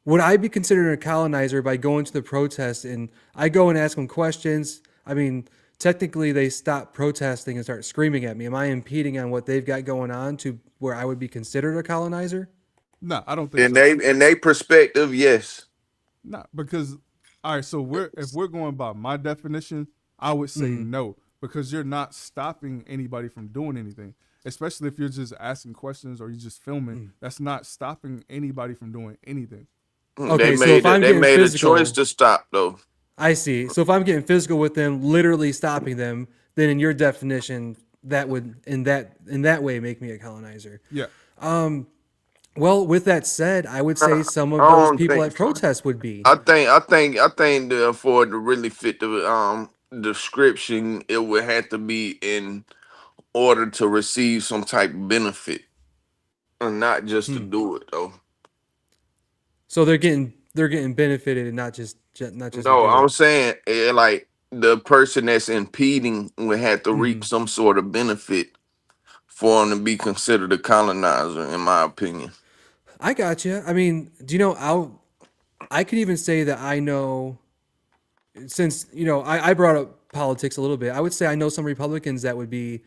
would I be considered a colonizer by going to the protest and I go and ask them questions? I mean, technically they stop protesting and start screaming at me. Am I impeding on what they've got going on to where I would be considered a colonizer? No, I don't think in so. they perspective, yes. Nah, because all right, so if we're going by my definition, I would say no, because you're not stopping anybody from doing anything. Especially if you're just asking questions or you're just filming, that's not stopping anybody from doing anything. Okay, so if I'm They getting made a choice physical, to stop though. I see. So if I'm getting physical with them, literally stopping them, then in your definition, that would in that way make me a colonizer. Yeah. Well, with that said, I would say I some of those don't people think at so. protests would be. I think that for it to really fit the description, it would have to be in order to receive some type of benefit, and not just to Hmm. do it though. So they're getting benefited and not just to No, do I'm it. saying like the person that's impeding would have to reap Hmm. some sort of benefit for him to be considered a colonizer, in my opinion. I got you. I mean, do you know? I could even say that I know, since I brought up politics a little bit. I would say I know some Republicans that would be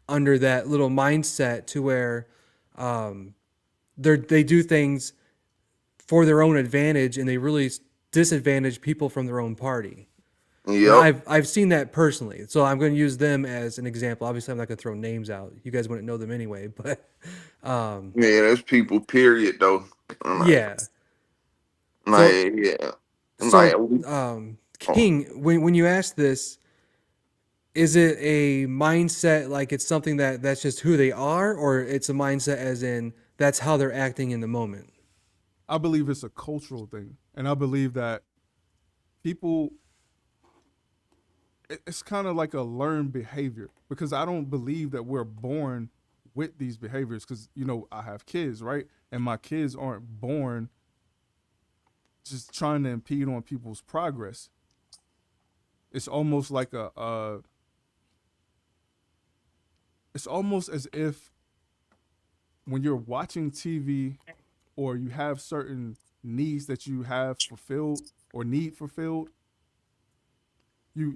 under that little mindset to where they do things for their own advantage and they really disadvantage people from their own party. And Yep. I've seen that personally. So I'm going to use them as an example. Obviously, I'm not going to throw names out. You guys wouldn't know them anyway, but Yeah, there's people. Period. Though. Like, yeah. So yeah. Like, so oh. King, when you ask this, is it a mindset like it's something that's just who they are, or it's a mindset as in that's how they're acting in the moment? I believe it's a cultural thing. And I believe that people it's kind of like a learned behavior because I don't believe that we're born with these behaviors because I have kids, right? And my kids aren't born just trying to impede on people's progress. It's almost like it's almost as if when you're watching TV or you have certain needs that you have fulfilled or need fulfilled,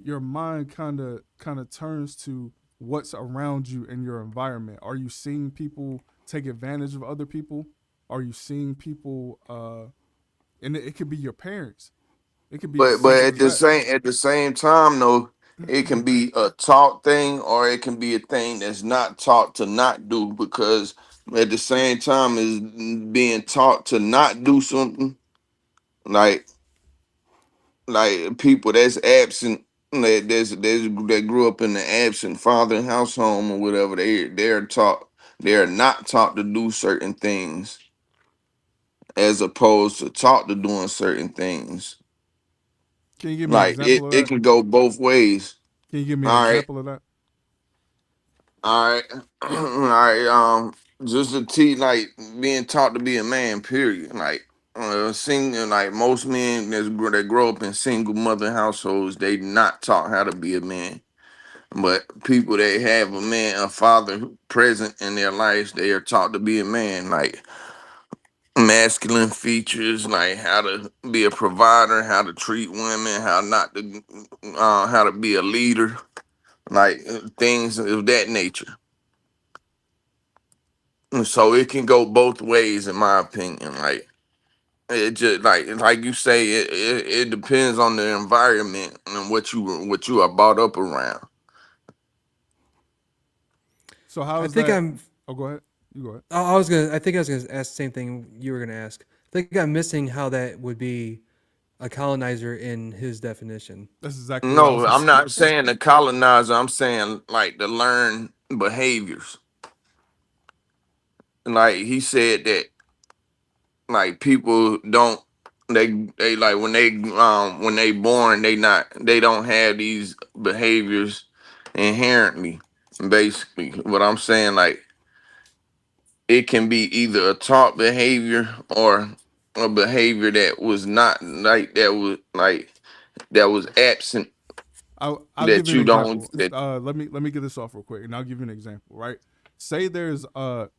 your mind kind of turns to what's around you in your environment. Are you seeing people take advantage of other people? Are you seeing people and it could be your parents. It could be as But simple as that. at the same time though, it can be a taught thing or it can be a thing that's not taught to not do, because at the same time is being taught to not do something, like people that's absent, that grew up in the absent father household or whatever, they're not taught to do certain things as opposed to taught to doing certain things. Can you give me an Like example of it that? can go both ways. Can you give me an All right, example of that? all right, all right. Just to teach, like being taught to be a man. Period. Like single, like most men that grow up in single mother households, they not taught how to be a man. But people that have a man, a father present in their lives, they are taught to be a man. Like masculine features, like how to be a provider, how to treat women, how to be a leader, like things of that nature. And so it can go both ways, in my opinion. Like it just like you say, it depends on the environment and what you are brought up around. So how I is think that? I'm. Oh, go ahead. You go ahead. I was gonna. I think I was gonna ask the same thing you were gonna ask. I think I'm missing how that would be a colonizer in his definition. That's exactly what I was No, gonna I'm say. not saying the colonizer. I'm saying like the learn behaviors. Like he said that like people don't they like when they born they don't have these behaviors inherently. Basically, what I'm saying, like it can be either a taught behavior or a behavior that was not that was absent, I'll give that you an you don't example. that Let me get this off real quick, and I'll give you an example. Right? Say there's a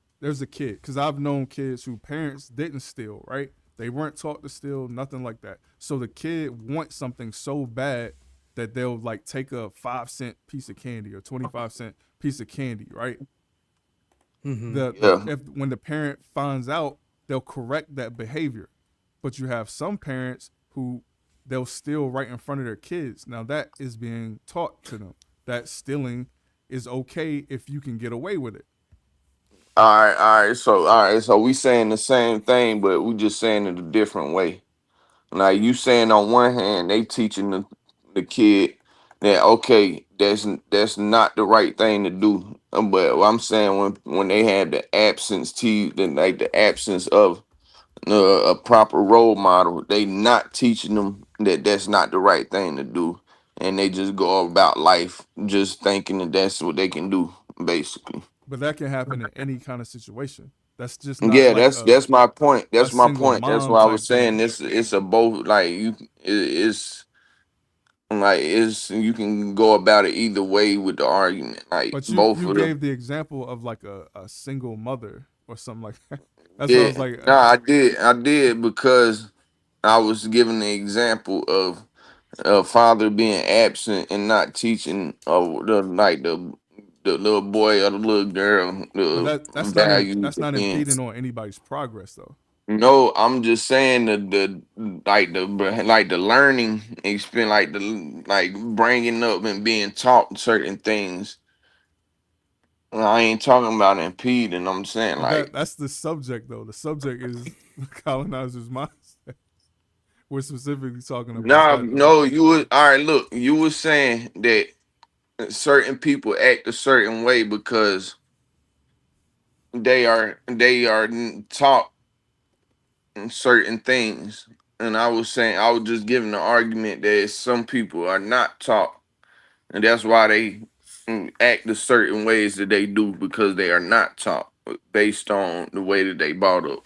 kid, because I've known kids who parents didn't steal. Right? They weren't taught to steal, nothing like that. So the kid wants something so bad that they'll like take a 5-cent piece of candy or 25-cent piece of candy. Right? Mm-hmm. The yeah. if when the parent finds out, they'll correct that behavior. But you have some parents who they'll steal right in front of their kids. Now that is being taught to them that stealing is okay if you can get away with it. All right, so we saying the same thing, but we just saying it a different way. Like you saying on one hand, they teaching the kid that okay, that's not the right thing to do. But I'm saying when they have the the absence of a proper role model, they not teaching them that that's not the right thing to do, and they just go about life just thinking that that's what they can do, basically. But that can happen in any kind of situation. That's just not Yeah, like that's my point. a That's my single point. That's mom why I was type saying thing. this. It's a both. It's you can go about it either way with the argument. Like But both you of them. gave the example of like a single mother or something like that. That's what I was Yeah, like. no, I did because I was giving the example of a father being absent and not teaching the little boy or the little girl But the that's values not and impeding on anybody's progress though. no, I'm just saying the learning experience, like bringing up and being taught certain things. I ain't talking about impeding. I'm saying But like, that's the subject though. The subject is the colonizer's mindset. We're specifically talking about nah, that though. no, you was all right. Look, you was saying that certain people act a certain way because they are taught certain things, and I was saying I was just giving the argument that some people are not taught. And that's why they act the certain ways that they do because they are not taught based on the way that they brought up.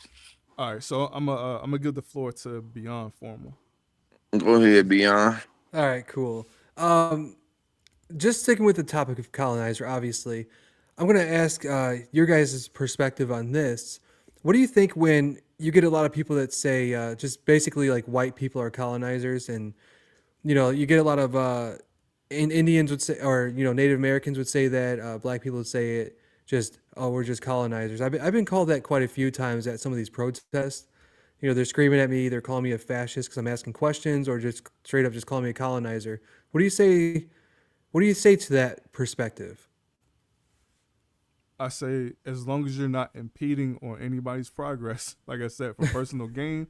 All right, so I'm gonna give the floor to Beyond Formal. Go ahead, Beyond. All right, cool. Just sticking with the topic of colonizer, obviously, I'm going to ask your guys' perspective on this. What do you think when you get a lot of people that say just basically like white people are colonizers, and you get a lot of Indians would say, or Native Americans would say that, black people would say it, just oh we're just colonizers. I've been called that quite a few times at some of these protests. They're screaming at me, they're calling me a fascist because I'm asking questions, or just straight up just calling me a colonizer. What do you say? What do you say to that perspective? I say as long as you're not impeding on anybody's progress, like I said, for personal gain,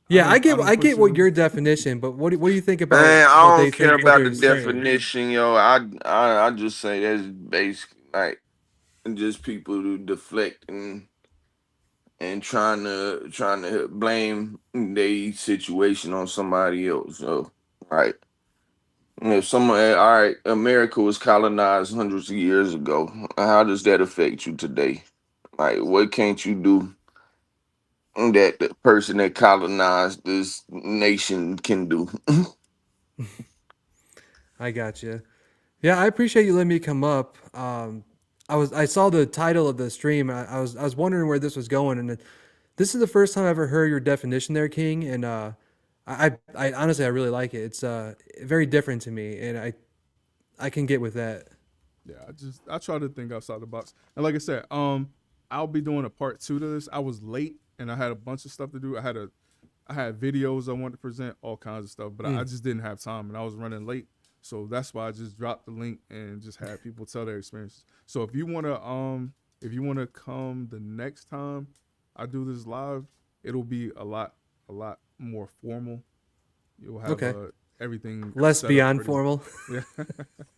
Yeah, I I don't get put what you. your definition, but what do you think about Man, what I they don't care think, what about the they're saying? definition, yo. I just say that's basically like just people who deflect and trying to blame the situation on somebody else. So, right. If someone, all right, America was colonized hundreds of years ago. How does that affect you today? Like, what can't you do that the person that colonized this nation can do. I got you. Yeah, I appreciate you letting me come up. I saw the title of the stream. I was wondering where this was going, and this is the first time I ever heard your definition there, King. And I honestly I really like it. It's very different to me, and I can get with that. Yeah, I try to think outside the box. And like I said, I'll be doing a part 2 to this. I was late and I had a bunch of stuff to do. I had videos I wanted to present, all kinds of stuff, but I just didn't have time and I was running late. So that's why I just dropped the link and just had people tell their experiences. So if you wanna come the next time I do this live, it'll be a lot more formal. You'll have Okay. Everything Less set up beyond pretty- formal. Yeah.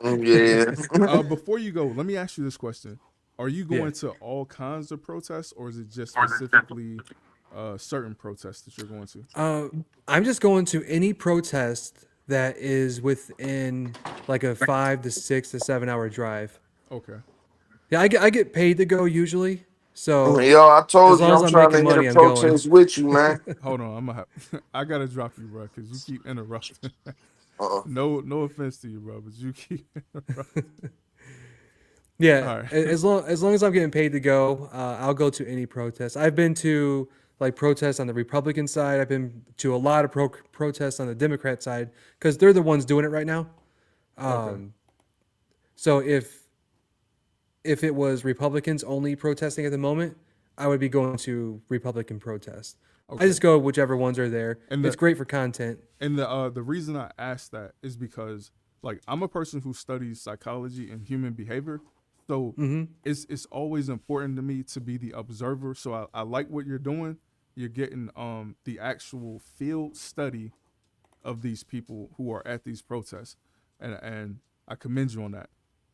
Yeah. Before you go, let me ask you this question: are you Yeah. going to all kinds of protests, or is it just specifically certain protests that you're going to? I'm just going to any protest that is within like a 5 to 6 to 7 hour drive. Okay. Yeah, I get paid to go usually. So Yo, I as told long you as I'm I'm trying to making hit a money, I'm going. protest with you, man. Hold on, I'm gonna have, I gotta drop you, bro, because you keep interrupting. Uh-uh. No offense to you, bro, but you keep interrupting. Yeah, All right. as long as I'm getting paid to go, I'll go to any protest. I've been to like protests on the Republican side. I've been to a lot of protests on the Democrat side because they're the ones doing it right now. Okay. So if it was Republicans only protesting at the moment, I would be going to Republican protests. Okay. I just go whichever ones are there. And It's great for content. And the reason I asked that is because like I'm a person who studies psychology and human behavior. So it's always important to me to be the observer. So I like what you're doing. You're getting the actual field study of these people who are at these protests. And I commend you on that.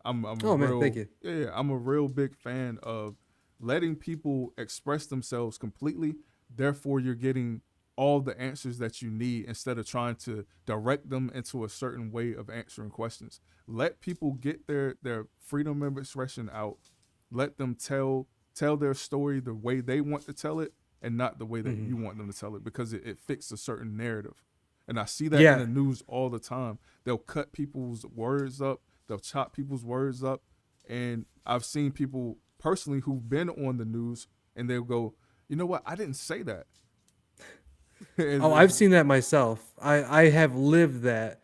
I'm a Oh, man, real, thank you. Yeah, I'm a real big fan of letting people express themselves completely. Therefore, you're getting all the answers that you need instead of trying to direct them into a certain way of answering questions. Let people get their freedom of expression out. Let them tell their story the way they want to tell it and not the way that you want them to tell it, because it fits a certain narrative. And I see that Yeah. in the news all the time. They'll cut people's words up. They'll chop people's words up. And I've seen people personally who've been on the news and they'll go, you know what? I didn't say that. Oh, I've seen that myself. I have lived that.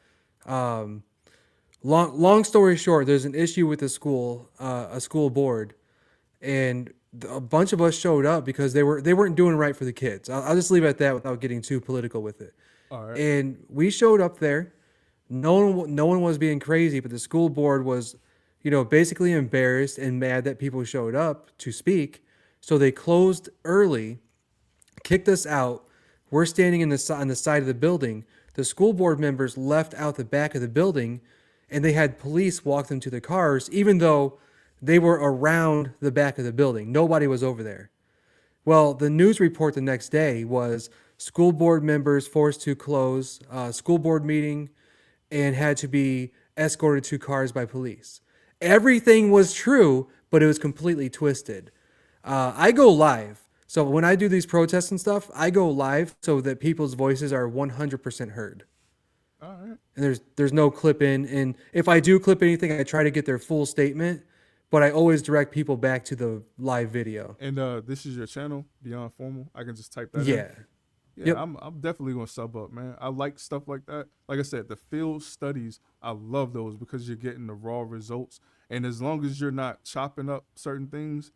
Long story short, there's an issue with the school, a school board, and a bunch of us showed up because they weren't doing right for the kids. I'll just leave it at that without getting too political with it. All right. And we showed up there. No one was being crazy, but the school board was, basically embarrassed and mad that people showed up to speak. So they closed early, kicked us out. We're standing on the side of the building. The school board members left out the back of the building, and they had police walk them to the cars, even though they were around the back of the building. Nobody was over there. Well, the news report the next day was school board members forced to close school board meeting and had to be escorted to cars by police. Everything was true, but it was completely twisted. I go live. So when I do these protests and stuff, I go live so that people's voices are 100% heard. All right. And there's no clip in. And if I do clip anything, I try to get their full statement, but I always direct people back to the live video. And this is your channel, Beyond Formal. I can just type that in. Yeah. Yeah, Yep. I'm definitely gonna sub up, man. I like stuff like that. Like I said, the field studies, I love those because you're getting the raw results. And as long as you're not chopping up certain things,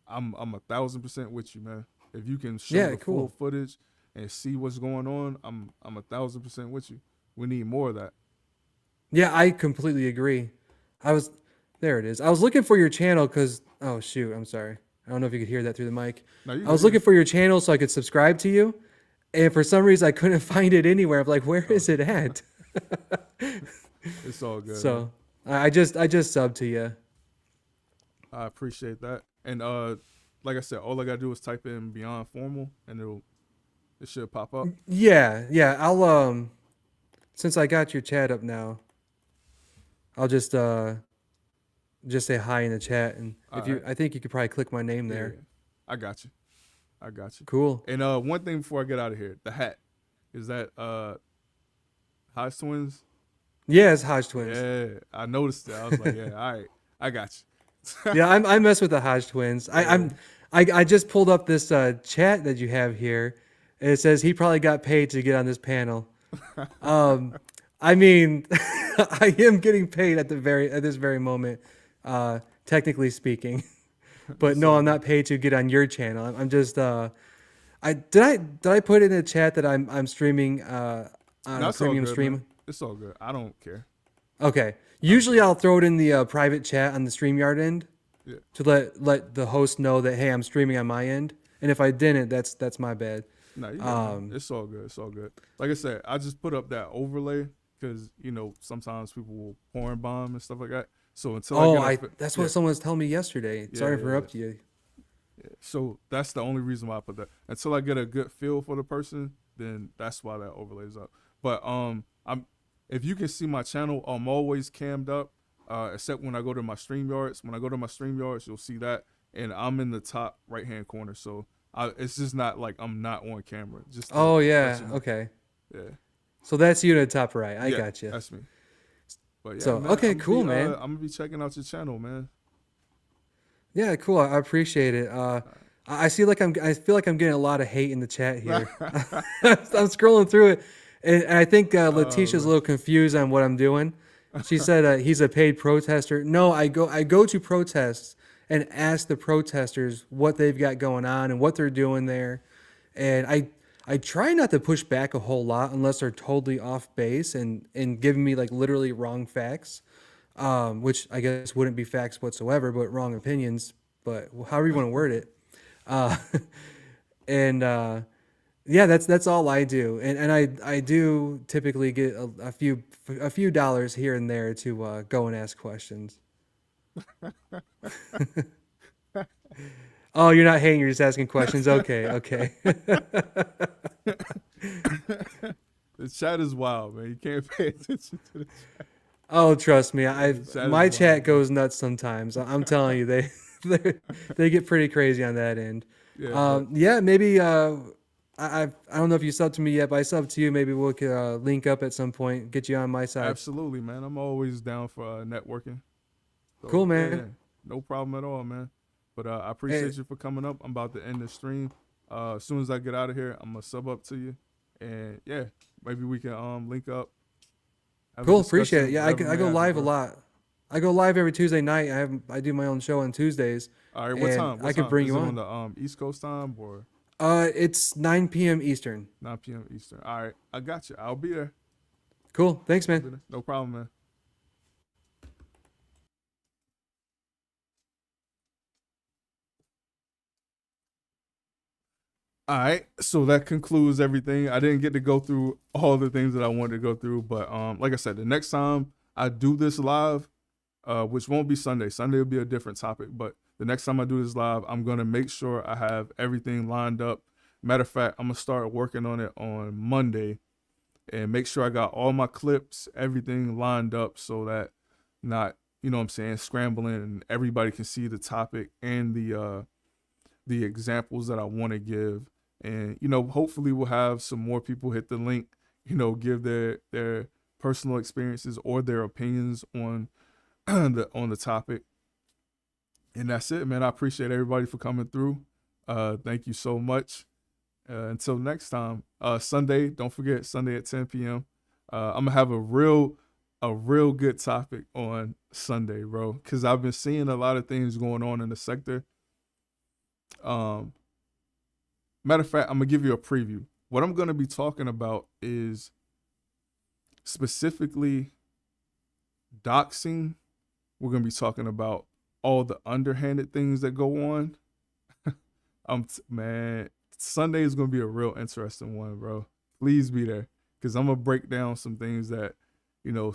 I'm 1,000% with you, man. If you can show the full footage and see what's going on, I'm 1,000% with you. We need more of that. Yeah, I completely agree. There it is. I was looking for your channel because, oh shoot, I'm sorry. I don't know if you could hear that through the mic. No, you I was good. looking for your channel so I could subscribe to you. And for some reason I couldn't find it anywhere. I'm like, where is it at? It's all good. So I just subbed to you. I appreciate that. And like I said, all I gotta do is type in Beyond Formal and it should pop up. Yeah. I'll since I got your chat up now, I'll just say hi in the chat, and if you, I think you could probably click my name there. Yeah, I got you. I got you. Cool. And one thing before I get out of here, the hat is that Hodge twins. Yeah, it's Hodge twins. Yeah, I noticed it. I was like, yeah, all right, I got you. Yeah, I mess with the Hodge twins. I just pulled up this chat that you have here. And it says he probably got paid to get on this panel. I mean, I am getting paid at this very moment, technically speaking. But no, I'm not paid to get on your channel. I'm just did I put in the chat that I'm streaming on a premium stream? Man. It's all good. I don't care. Okay. Usually I'll throw it in the private chat on the StreamYard end Yeah. to let the host know that, hey, I'm streaming on my end. And if I didn't, that's my bad. No, it's all good. It's all good. Like I said, I just put up that overlay because sometimes people will porn bomb and stuff like that. So until that's what someone was telling me yesterday. Sorry to interrupt you. Yeah. So that's the only reason why I put that. Until I get a good feel for the person, then that's why that overlay's up. But if you can see my channel, I'm always cammed up, except when I go to my StreamYards. When I go to my StreamYards, you'll see that, and I'm in the top right-hand corner. So it's just not like I'm not on camera. Just okay. Yeah. So that's you in the top right. I got you. That's me. But yeah, so man, okay, cool, man. I'm gonna be checking out your channel, man. Yeah, cool. I appreciate it. I feel like I'm getting a lot of hate in the chat here. I'm scrolling through it, and I think Letitia's a little confused on what I'm doing. She said he's a paid protester. No, I go to protests and ask the protesters what they've got going on and what they're doing there, and I try not to push back a whole lot unless they're totally off base and giving me like literally wrong facts. Which I guess wouldn't be facts whatsoever, but wrong opinions. But however you want to word it, yeah, that's all I do. And I do typically get a few dollars here and there to go and ask questions. Oh, you're not hating, you're just asking questions. Okay. The chat is wild, man. You can't pay attention to the chat. Oh, trust me, my chat goes nuts sometimes. I'm telling you, they get pretty crazy on that end. Yeah, maybe I don't know if you subbed to me yet, but I subbed to you. Maybe we could link up at some point, get you on my side. Absolutely, man. I'm always down for networking. So, cool, man. Yeah, no problem at all, man. But I appreciate you for coming up. I'm about to end the stream. As soon as I get out of here, I'm gonna sub up to you, and yeah, maybe we can link up. Cool, appreciate it. Yeah, I go live a lot. I go live every Tuesday night. I do my own show on Tuesdays. All right, what time? I could bring you on the East Coast time or? It's 9 p.m. Eastern. 9 p.m. Eastern. All right, I got you. I'll be there. Cool. Thanks, man. No problem, man. All right, so that concludes everything. I didn't get to go through all the things that I wanted to go through, but like I said, the next time I do this live, which won't be Sunday. Sunday will be a different topic, but the next time I do this live, I'm gonna make sure I have everything lined up. Matter of fact, I'm gonna start working on it on Monday and make sure I got all my clips, everything lined up so that not, scrambling and everybody can see the topic and the examples that I want to give. And, hopefully we'll have some more people hit the link, give their personal experiences or their opinions on the topic. And that's it, man. I appreciate everybody for coming through. Thank you so much. Until next time, Sunday, don't forget Sunday at 10 p.m. I'm gonna have a real good topic on Sunday, bro, because I've been seeing a lot of things going on in the sector. Matter of fact, I'm gonna give you a preview. What I'm gonna be talking about is specifically doxing. We're gonna be talking about all the underhanded things that go on. Man, Sunday is gonna be a real interesting one, bro. Please be there, because I'm gonna break down some things that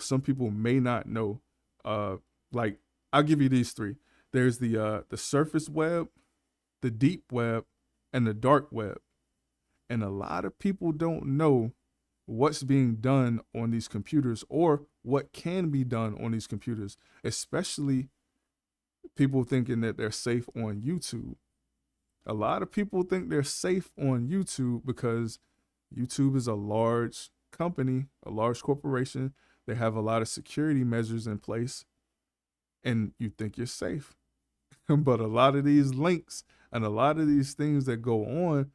some people may not know. Like, I'll give you these three. There's the surface web, the deep web, and the dark web. And a lot of people don't know what's being done on these computers or what can be done on these computers, especially people thinking that they're safe on YouTube. A lot of people think they're safe on YouTube because YouTube is a large company, a large corporation. They have a lot of security measures in place, and you think you're safe. But a lot of these links and a lot of these things that go on,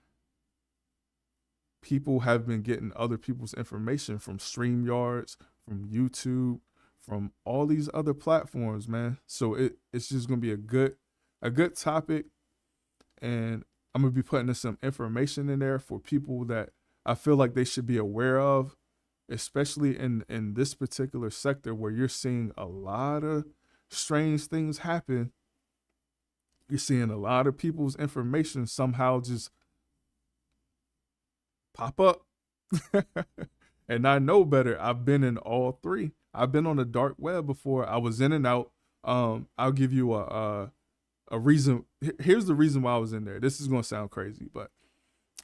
people have been getting other people's information from StreamYards, from YouTube, from all these other platforms, man. So it's just gonna be a good topic, and I'm gonna be putting some information in there for people that I feel like they should be aware of, especially in this particular sector where you're seeing a lot of strange things happen. You're seeing a lot of people's information somehow just pop up. And I know better. I've been in all three. I've been on the dark web before. I was in and out. I'll give you a reason. Here's the reason why I was in there. This is gonna sound crazy, but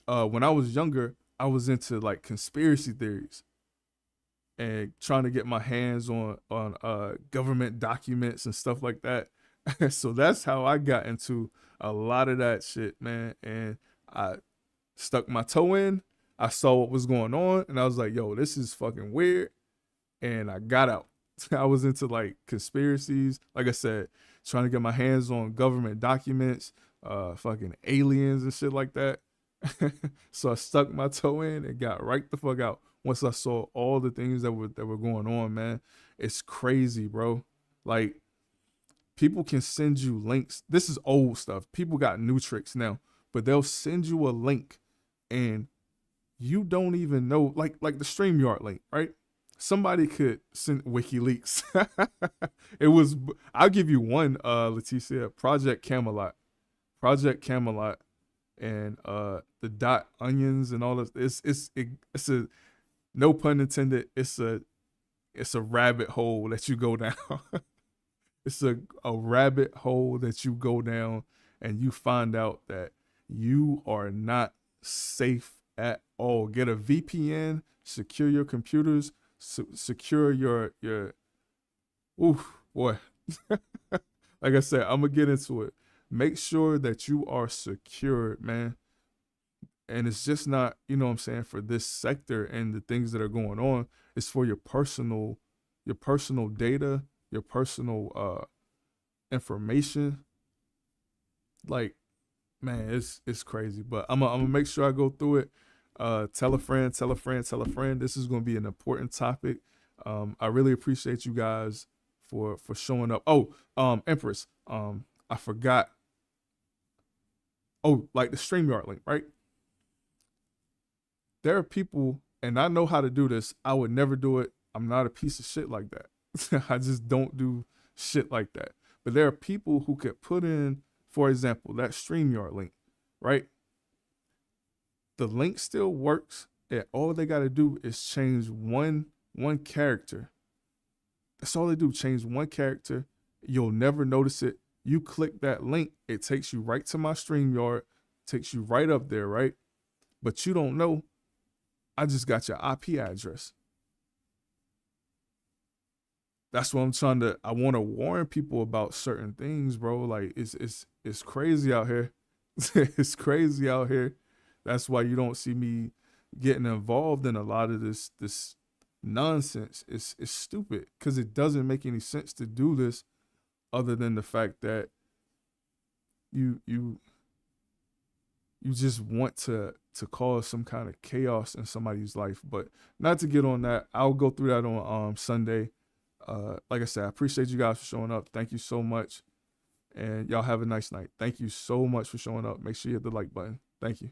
when I was younger, I was into like conspiracy theories and trying to get my hands on government documents and stuff like that. So that's how I got into a lot of that shit, man. And I stuck my toe in. I saw what was going on, and I was like, yo, this is fucking weird. And I got out. I was into like conspiracies, like I said, trying to get my hands on government documents, fucking aliens and shit like that. So I stuck my toe in and got right the fuck out once I saw all the things that were going on, man. It's crazy, bro. Like, people can send you links. This is old stuff. People got new tricks now, but they'll send you a link and you don't even know, like the StreamYard link, right? Somebody could send WikiLeaks. I'll give you one, Leticia, Project Camelot, and the dot onions and all this. It's a, no pun intended. It's a rabbit hole that you go down. It's a rabbit hole that you go down and you find out that you are not safe at all. Get a VPN, secure your computers, secure your oof, boy. Like I said, I'm gonna get into it. Make sure that you are secured, man. And it's just not, you know what I'm saying, for this sector and the things that are going on. It's for your personal data, your personal information. Like, man, it's crazy. But I'm gonna make sure I go through it. Tell a friend. This is gonna be an important topic. I really appreciate you guys for showing up. Oh, Empress, I forgot. Oh, like the StreamYard link, right? There are people, and I know how to do this. I would never do it. I'm not a piece of shit like that. I just don't do shit like that. But there are people who could put in, for example, that StreamYard link, right? The link still works, and all they got to do is change one character. That's all they do, change one character. You'll never notice it. You click that link, it takes you right to my StreamYard, takes you right up there, right? But you don't know, I just got your IP address. That's what I want to warn people about certain things, bro. Like, it's crazy out here. It's crazy out here. That's why you don't see me getting involved in a lot of this nonsense. It's stupid because it doesn't make any sense to do this other than the fact that you just want to cause some kind of chaos in somebody's life. But not to get on that. I'll go through that on Sunday. Like I said, I appreciate you guys for showing up. Thank you so much. And y'all have a nice night. Thank you so much for showing up. Make sure you hit the like button. Thank you.